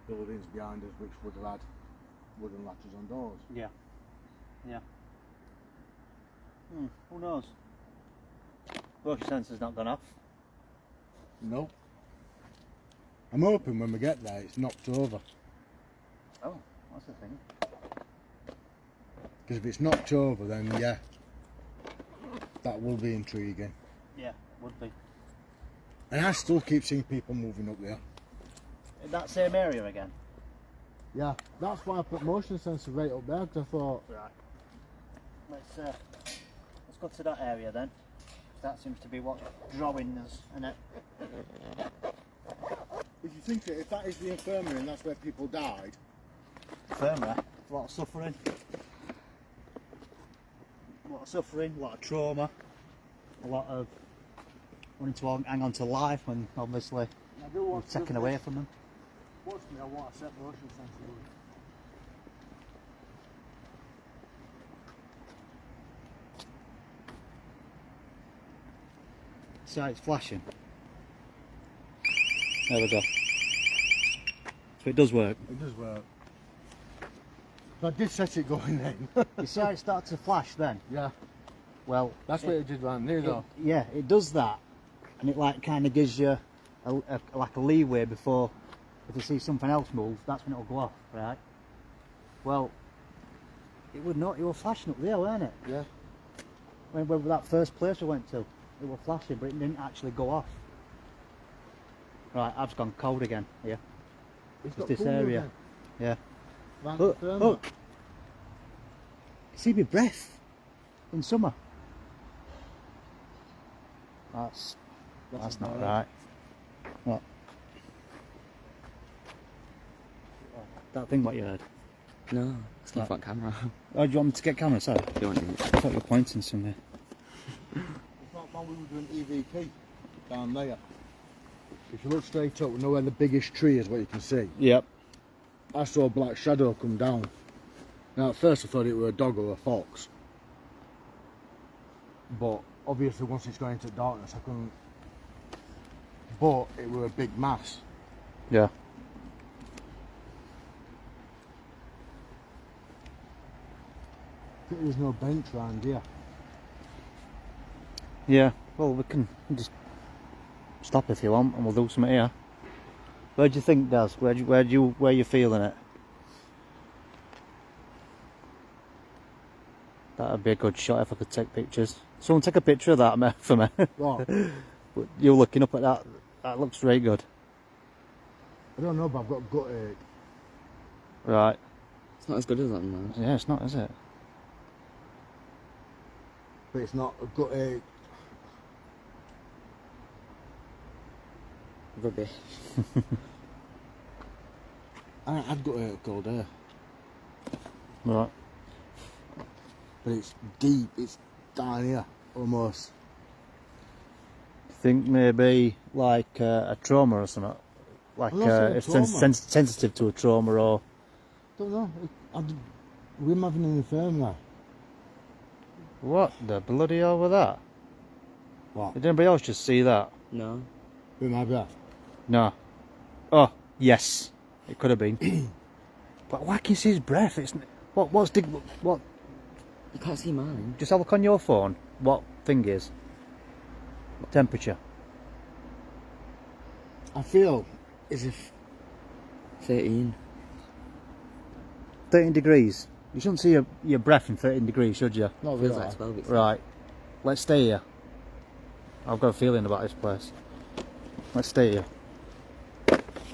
buildings behind us which would have had wooden latches on doors. Yeah. Yeah. Who knows? Motion sensor's not gone off. Nope. I'm hoping when we get there it's knocked over, Oh, that's the thing. because if it's knocked over, then yeah, that will be intriguing. Yeah, would be. And I still keep seeing people moving up there. In that same area again? Yeah, that's why I put motion sensor right up there, because I thought, Right. Let's go to that area then. That seems to be what's drawing us, innit? if you think if that is the infirmary and that's where people died, Infirmary. A lot of suffering. A lot of suffering, a lot of trauma. A lot of wanting to hang on to life when obviously I do we're want taken away from them. Watch me, I want to set motion sensor. See how it's flashing? There we go. So it does work. It does work. So I did set it going then. You see how it started to flash then? Yeah, Well, that's what it did right there though. yeah, it does that, and it like kind of gives you like a leeway before, if you see something else move, that's when it'll go off, right? Well, it would not. It was flashing up there, weren't it? Yeah. When that first place we went to, it was flashing, but it didn't actually go off. Right, I've just gone cold again here. It's Just got this cool area. then. Yeah. Right, Look, firm look. up. See my breath in summer. That's not right. What? That thing what you heard? No, it's not Right. on camera. Oh, do you want me to get camera? Sorry. You want it? I thought you were pointing somewhere. It's not when we were doing EVP down there. If you look straight up, you know where the biggest tree is, what you can see. Yep. I saw a black shadow come down. Now at first I thought it were a dog or a fox. But obviously once it's going into darkness I couldn't. But it were a big mass. Yeah. I think there's no bench round here. Yeah. Well, we can just stop if you want, and we'll do something here. Where do you think, Daz? Where you feeling it? That'd be a good shot if I could take pictures. Someone take a picture of that for me. What? You're looking up at that. That looks really good. I don't know, but I've got gut ache. Right. It's not as good as that, man. Yeah, it's not, is it? But it's not a gut ache. Rubbish. I ain't had gut ache all day. Right. But it's deep, it's down here, almost. think maybe like a trauma or something? Like I'm not saying if trauma. sensitive to a trauma or... Don't know. We're having an infirmary. What the bloody hell with that? What? Did anybody else just see that? No. With my breath. No. Oh, yes. It could have been. But why can you see his breath? It's... What? You can't see mine. Just have a look on your phone. What thing is? What temperature? I feel as if 13. 13 degrees. You shouldn't see your breath in 13 degrees, should you? not Feels really. like 12. It's Right. Let's stay here. I've got a feeling about this place. Let's stay here.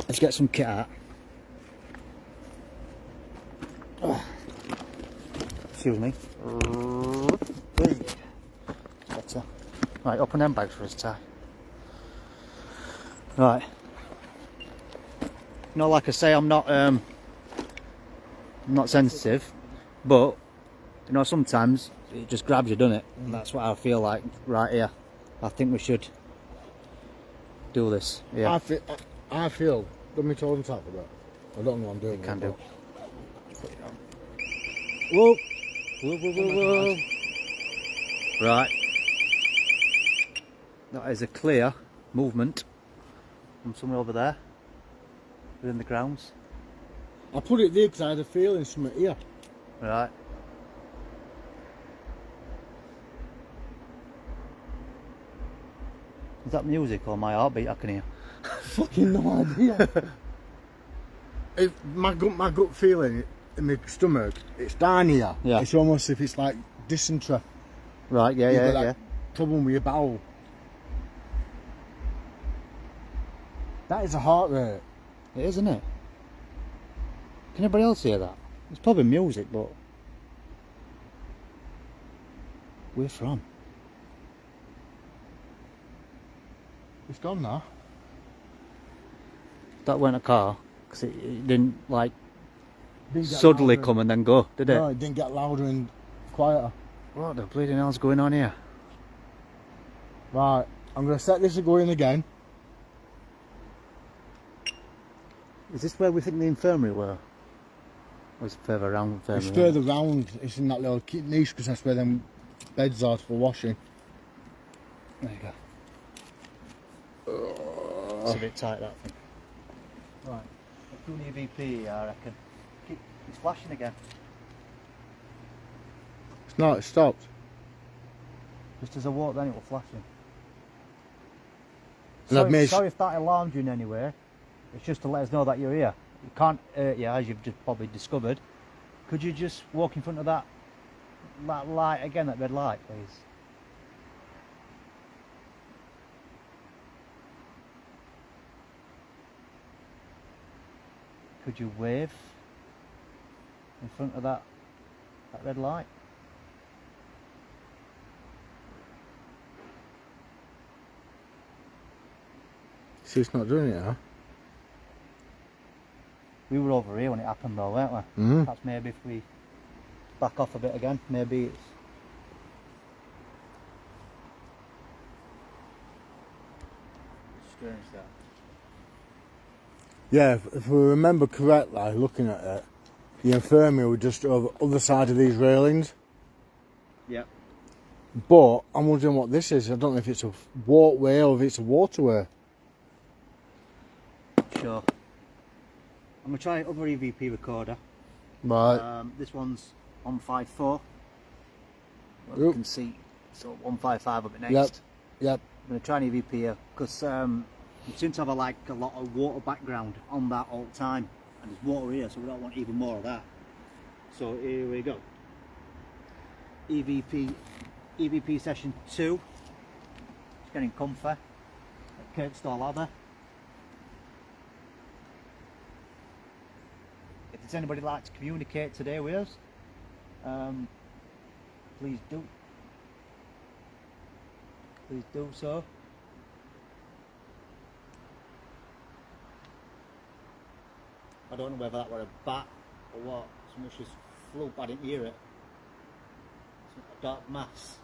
Let's get some kit out. Excuse me. Breathe. Better. Right, open them bags for us, Ty. Right. You know, like I say, I'm not sensitive, but you know, sometimes it just grabs you, doesn't it? And that's what I feel like right here. I think we should do this. Yeah, I feel. Let me talk on top of it. I don't know what I'm doing. you can do. Whoa. Whoa. Right. That is a clear movement from somewhere over there, within the grounds. I put it there because I had a feeling something here. Right. Is that music or my heartbeat I can hear? Fucking no idea. My gut feeling in my stomach, it's down here. Yeah. It's almost as if it's like dysentery. Right, yeah, You've yeah, got yeah. that problem with your bowel. That is a heart rate. It is, isn't it? Can anybody else hear that? It's probably music, but... Where from? It's gone now. That weren't a car, because it didn't, like, Didn't get suddenly louder. come and then go, did it? No, it didn't get louder and quieter. What the bleeding hell's going on here? Right, I'm going to set this going again. Is this where we think the infirmary were? Or is it further around the infirmary? It's further round. It's in that little niche because that's where them beds are for washing. There you go. It's a bit tight, that thing. Right. Let's do the EVP, I reckon. It's flashing again. It's not, it stopped. Just as I walk, then it was flashing. And I've made Sorry if that alarmed you in any way. It's just to let us know that you're here. It can't hurt you, as you've just probably discovered. Could you just walk in front of that light again, that red light, please? Could you wave in front of that red light? See, it's not doing it, huh? We were over here when it happened though, weren't we? Mm-hmm. Perhaps maybe if we back off a bit again, maybe it's... Strange that. Yeah, if we remember correctly, looking at it, the infirmary was just over the other side of these railings. Yep. But I'm wondering what this is. I don't know if it's a walkway or if it's a waterway. Sure. I'm going to try other EVP recorder. Right. This one's 154. Well, you Yep. can see, so 155 up next. Yep. Yep. I'm going to try an EVP here because we seem to have a lot of water background on that all the time, and there's water here, so we don't want even more of that. So here we go. EVP session 2. It's getting comfy at Kirkstall Abbey. If there's anybody like to communicate today with us, please do. Please do so. I don't know whether that were a bat or what. Something just flew. I didn't hear it. It's a dark mass.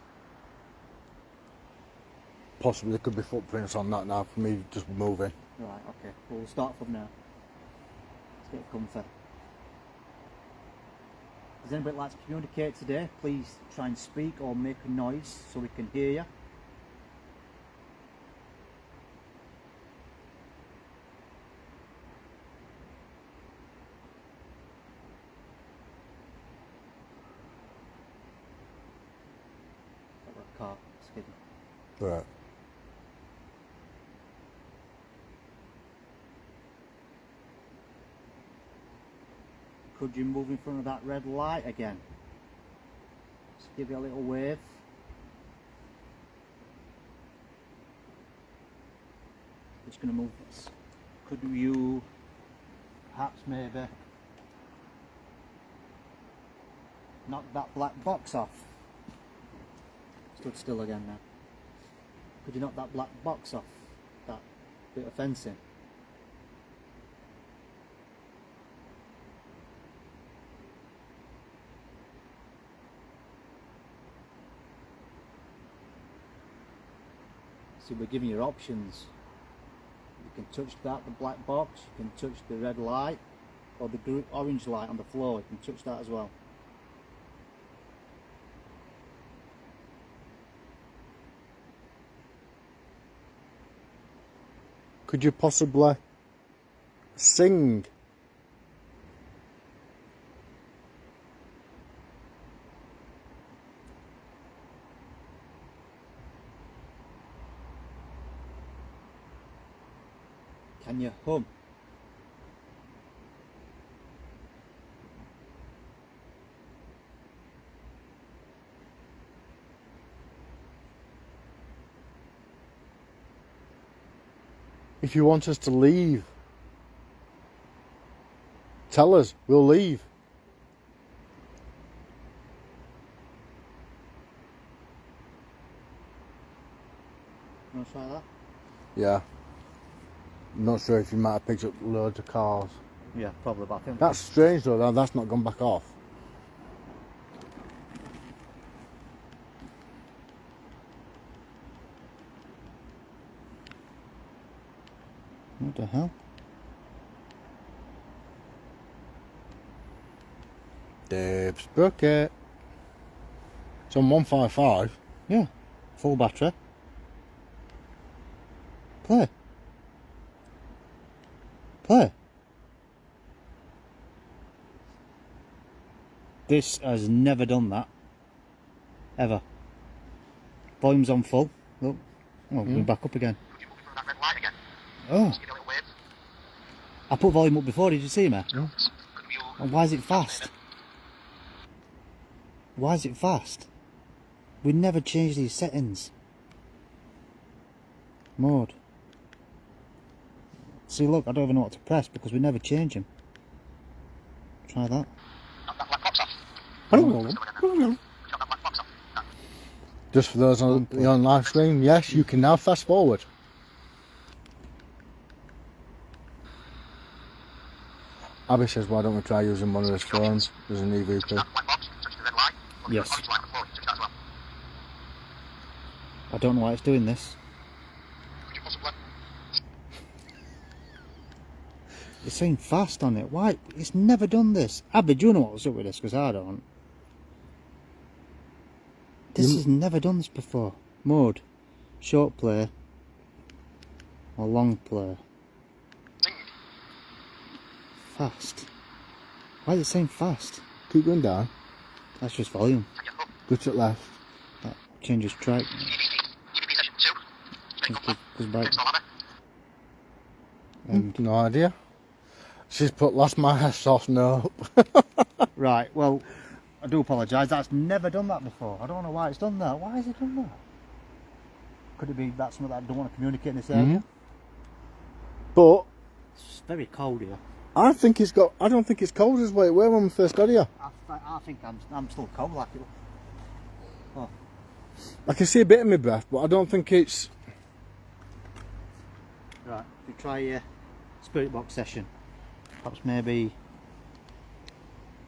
possibly there could be footprints on that now for me just moving. Right, okay. Well, we'll start from now. Let's get comfy. Does anybody like to communicate today? Please try and speak or make a noise so we can hear you. Car, it's hidden. Right. Could you move in front of that red light again? Just give it a little wave. Just going to move this. Could you perhaps maybe knock that black box off? Stood still again now. Could you knock that black box off? That bit of fencing? See, we're giving you options. You can touch that, the black box, you can touch the red light, or the orange light on the floor, you can touch that as well. Could you possibly sing? Can you hum? If you want us to leave, tell us, we'll leave. You want to try that? Yeah. I'm not sure if you might have picked up loads of cars. Yeah, probably, but I think That's strange though, that's not gone back off. What the hell? Dave's bucket. It's on 155. yeah, full battery. Play. Play. This has never done that. Ever. Volume's on full. Look. Oh, we're back up again. Could you move in front of that red light again? Oh. Just give it a little wave. I put volume up before, did you see me? No. Could you... And why is it fast? Why is it fast? We never change these settings. Mode. See, look, I don't even know what to press because we never change them. Try that. Knock that black box off. Oh. Knock that black box off. No. Just for those on the on live stream, yes, you can now fast forward. Abby says, why don't we try using one of his phones as an EVP? That black box, touch the red light. Or the Yes. orange light on the floor, touch that as well. I don't know why it's doing this. Could you possibly... It's saying fast on it. Why? It's never done this. Abby, do you know what's up with this? Because I don't. This has never done this before. Mode. Short play. Or long play. Sing. Fast. Why is it saying fast? Keep going down. That's just volume. Can you hum? Go to the left. That changes track. EVP session 2. Straight comfort. Goes back. Kirkstall Abbey. No idea. She's put lost my ass off, no. Right, well, I do apologise. That's never done that before. I don't know why it's done that. Why has it done that? Could it be that's something that I don't want to communicate in this area? But It's very cold here. I don't think it's cold as well when we first got here. I think I'm still cold like it. Oh, I can see a bit of my breath, but I don't think it's... right. We try a spirit box session. Perhaps maybe you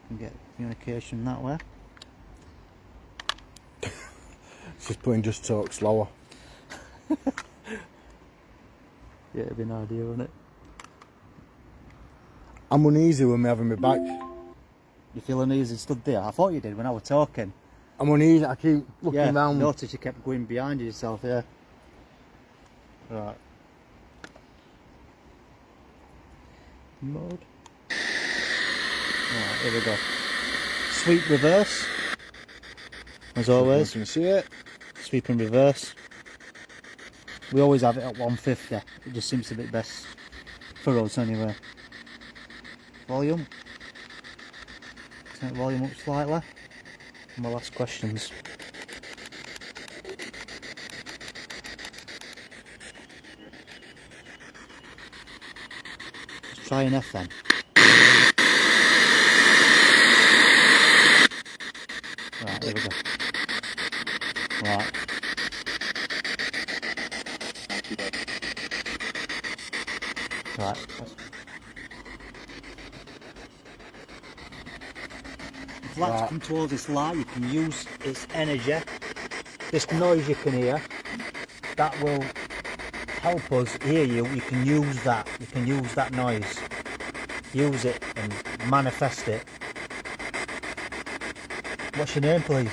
can get communication that way. She's putting just talk slower. Yeah, it'd be an idea, wouldn't it? I'm uneasy when we're having my back. You feel uneasy stood there? I thought you did when I was talking. I'm uneasy, I keep looking Yeah, round. notice you kept going behind yourself, yeah. Right. Mode. Right, here we go. Sweep reverse. As always. You can see it. Sweep and reverse. We always have it at 150. It just seems to be best for us anyway. Volume. Turn volume up slightly. And we'll ask questions. Let's try an FM. Right, here we go. Right. Right. If lights come towards this light, you can use its energy. This noise you can hear, that will help us hear you. You can use that. You can use that noise. Use it and manifest it. What's your name, please?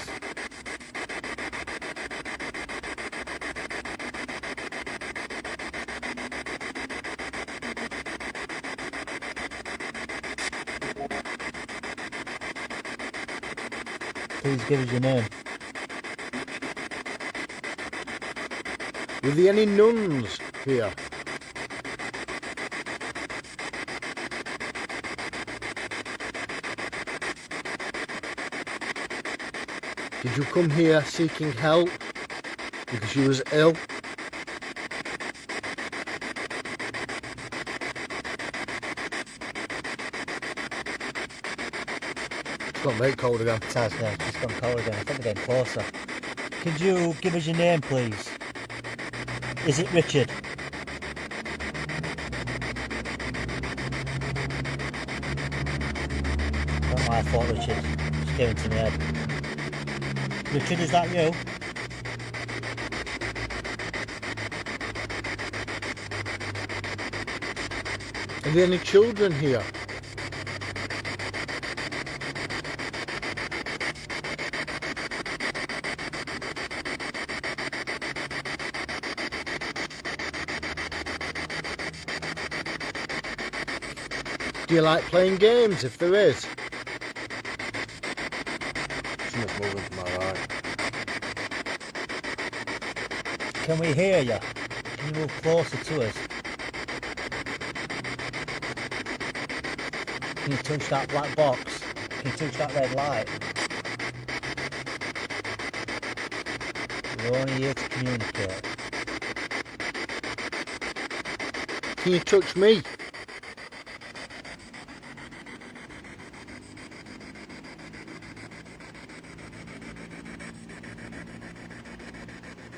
Please give us your name. Were there any nuns here? Did you come here seeking help because you was ill? It's got very cold again. It has, yeah, it's gone cold again. I think we're getting closer. Could you give us your name, please? Is it Richard? Don't know why I thought Richard. Just came into my head. Richard, is that you? Are there any children here? Do you like playing games if there is? Someone's moving to my right. Can we hear you? Can you move closer to us? Can you touch that black box? Can you touch that red light? We're only here to communicate. Can you touch me?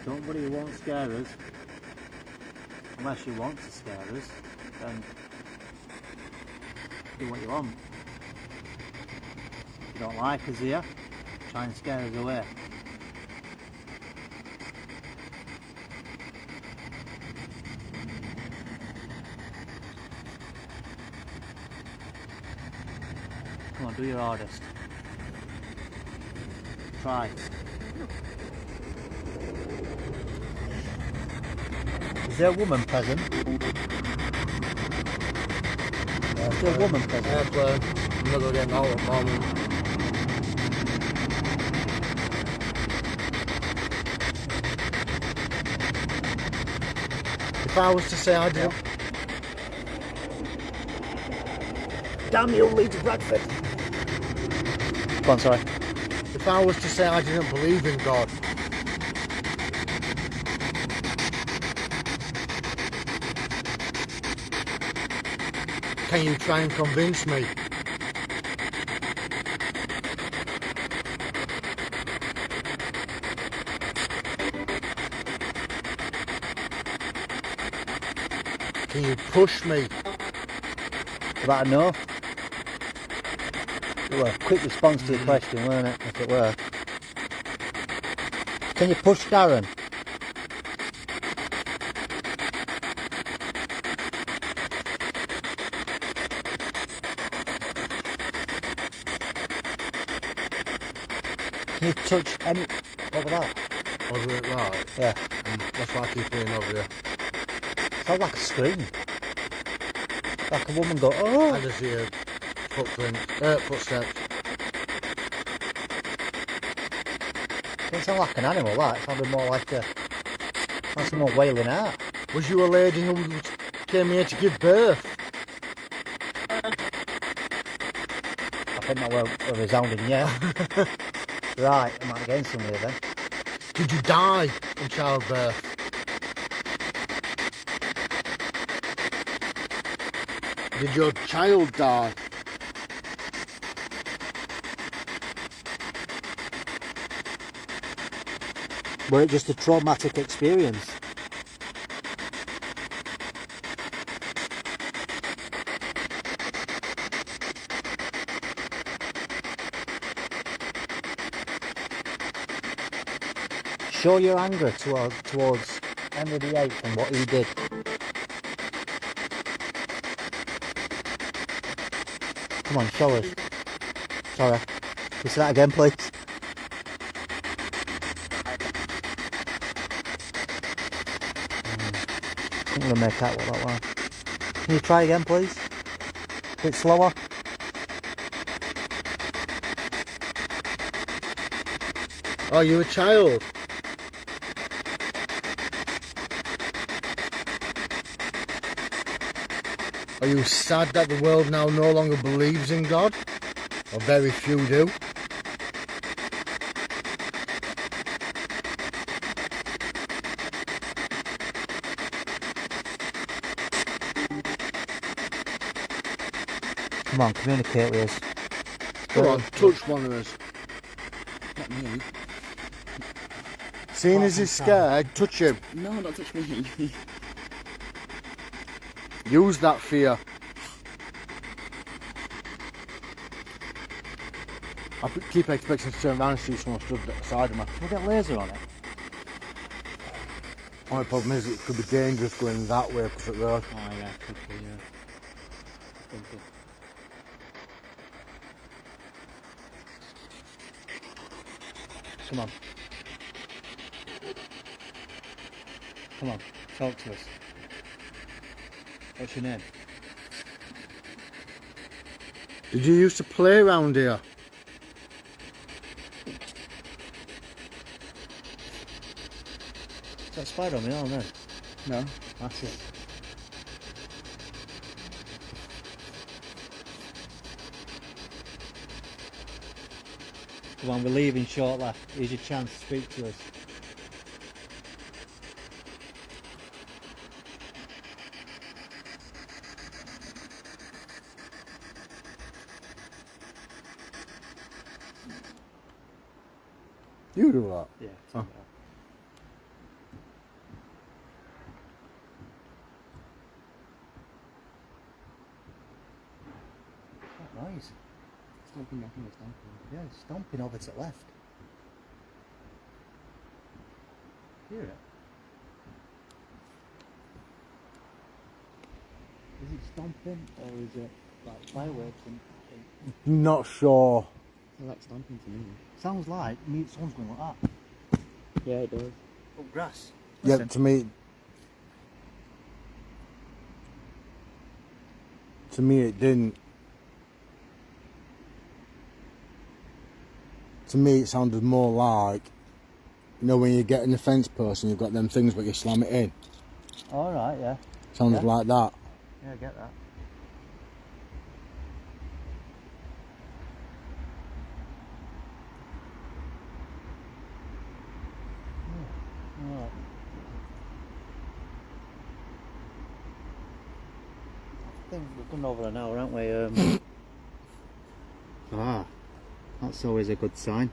Nobody won't scare us. Unless you want to scare us, then do what you want. If you don't like us here, try and scare us away. Come on, do your hardest. Try. Is there a woman present? Is there a woman present? Airplane. I'm not going to get out at the moment. If I was to say I didn't... Damn you, Leeds Bradford! Go on, sorry. If I was to say I didn't believe in God, can you try and convince me? Can you push me? Is that a no? It were a quick response to your question, weren't it? If it were. Can you push Darren? Can you touch any... over that? Over it, right? Yeah. That's why I keep hearing over here. Sounds like a scream. Like a woman go, oh! I just hear footsteps. Doesn't sound like an animal, that. It sounded more like a... like someone wailing out. Was you a lady who came here to give birth? I think that were a resounding yeah. Right, I might get somewhere then. Did you die in childbirth? Did your child die? Were it just a traumatic experience? Show your anger towards Henry VIII and what he did. Come on, show us. Sorry. Can you say that again, please? I'm going to make out what that was. Can you try again, please? A bit slower. Oh, you a child? Are you sad that the world now no longer believes in God? Or very few do? Come on, communicate with us. Come on, touch one of us. Not me. Seeing as he's scared, touch him. No, don't touch me. Use that fear. I keep expecting to turn around and see someone stood beside him. We'll get laser on it. Only problem is it could be dangerous going that way across the road. Oh yeah, could be, yeah. Come on. Come on, talk to us. What's your name? Did you used to play around here? Is that spider on me arm then? No. That's it. Come on, we're leaving shortly. Here's your chance to speak to us. You do that? Yeah. Oh. What noise? Stomping, nothing was stomping. Yeah, it's stomping over to the left. Hear it? Is it stomping or is it like fireworks and Not sure. I like stomping to me. sounds like someone's going like that. Yeah, it does. Oh, grass. Yeah, Listen. to me it didn't. To me it sounded more like, you know, when you get in the fence post and you've got them things but you slam it in. All right, yeah. Sounded Yeah. like that. Yeah, I get that. Yeah. Right. I think we've gone over an hour, haven't we? That's always a good sign.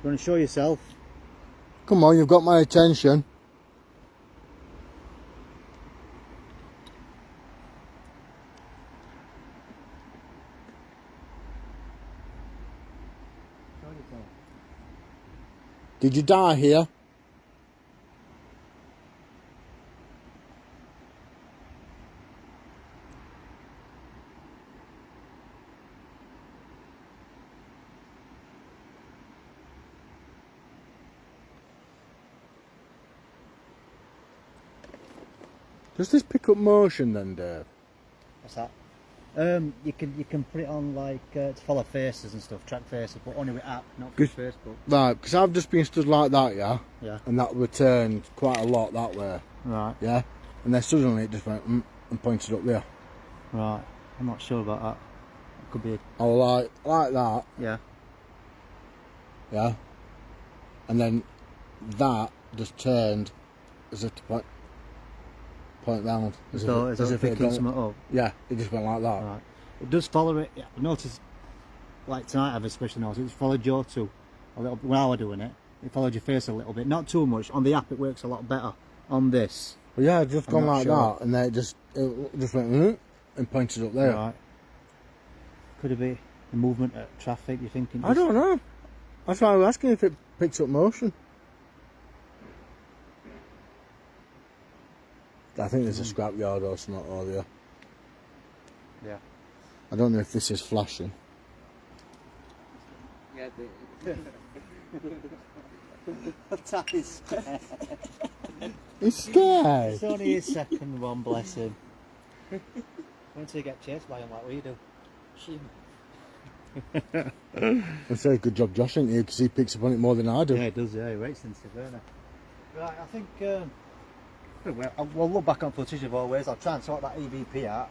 You want to show yourself? Come on, you've got my attention. Show yourself. Did you die here? Does this pick up motion then, Dave? What's that? You can put it on like to follow faces and stuff, track faces, but only with app, not for Facebook. Right, because I've just been stood like that, yeah? Yeah. And that returned quite a lot that way. Right. Yeah? And then suddenly it just went and pointed up there. Right. I'm not sure about that. It could be. I was like that. Yeah. Yeah. And then that just turned as if to point round. As if it picking something up. Yeah, it just went like that. Right. It does follow it. Yeah, I noticed, like tonight I've especially noticed, it's followed your two a little bit. When I was doing it, it followed your face a little bit. Not too much. On the app it works a lot better. On this. Well, yeah, it just gone like sure. that, and then it just went and pointed up there. Right. Could it be the movement of traffic, you thinking? I don't know. That's why I was asking if it picks up motion. I think there's a scrapyard or something over there. Yeah. I don't know if this is flashing. Yeah, That is scared. He's scared. It's only his second one, bless him. Once you get chased by him, like what you do? I say good job Josh ain't here because he picks up on it more than I do. Yeah, he does, yeah, he rates sensitive, isn't he? Right, I think we'll look back on footage of always. I'll try and sort that EVP out.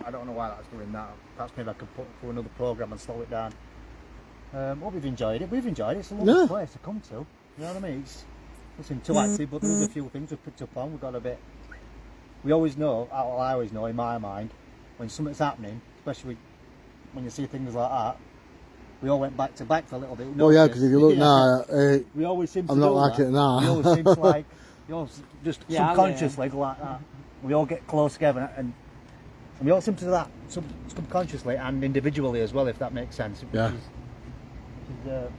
I don't know why that's doing that. Perhaps maybe I could put it for another programme and slow it down. Hope you've enjoyed it. We've enjoyed it. It's a lovely place to come to. You know what I mean? It's nothing too active, but there's a few things we've picked up on. We've got a bit. We always know, I always know in my mind, when something's happening, especially when you see things like that, we all went back to back for a little bit. Oh yeah, because if you look now, we always seem to I'm not do like that. it now. We always seem to like, you know, just subconsciously go like that. We all get close together, and we all seem to do that subconsciously and individually as well, if that makes sense. Yeah.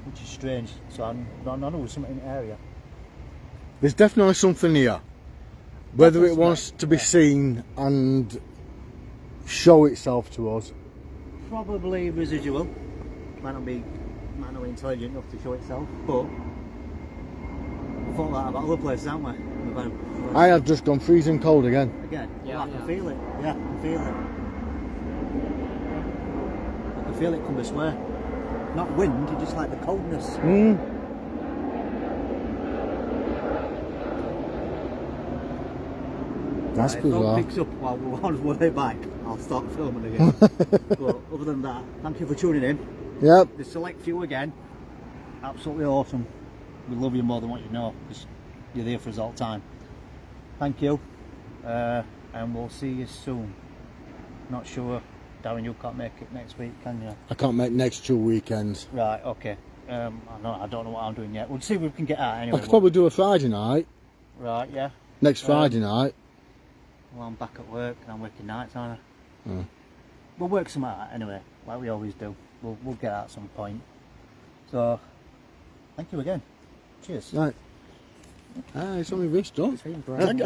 Which is strange. So I don't know, there's something in the area. There's definitely something here. Whether it wants to be seen and show itself to us. Probably residual. Might not be intelligent enough to show itself, but we've thought that about other places, haven't we? I have just gone freezing cold again. Again? Yeah, I can feel it. Yeah, I can feel it. I can feel it come this way. Not wind, it's just like the coldness. That's If bizarre. it picks up while we're on our way back, I'll start filming again. But other than that, thank you for tuning in. Yep. The select few again, absolutely awesome. We love you more than what you know, because you're there for us all the time. Thank you, and we'll see you soon. Not sure, Darren, you can't make it next week, can you? I can't make next 2 weekends. Right, okay. I don't know what I'm doing yet. We'll see if we can get out I anyway. could probably do a Friday night. Right, yeah. Next Friday night. Well, I'm back at work and I'm working nights, aren't I? Mm. We'll work some out anyway, like we always do. We'll get out at some point. So, thank you again. Cheers. Right. It's on my wrist, don't See you, it? Brian.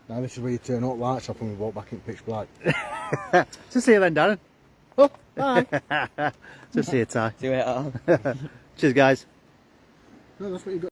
Now this is where you turn up lights off and we walk back in pitch black. So see you then, Darren. Oh, bye. So see you, Ty. See you later. Cheers, guys. No, that's what you got.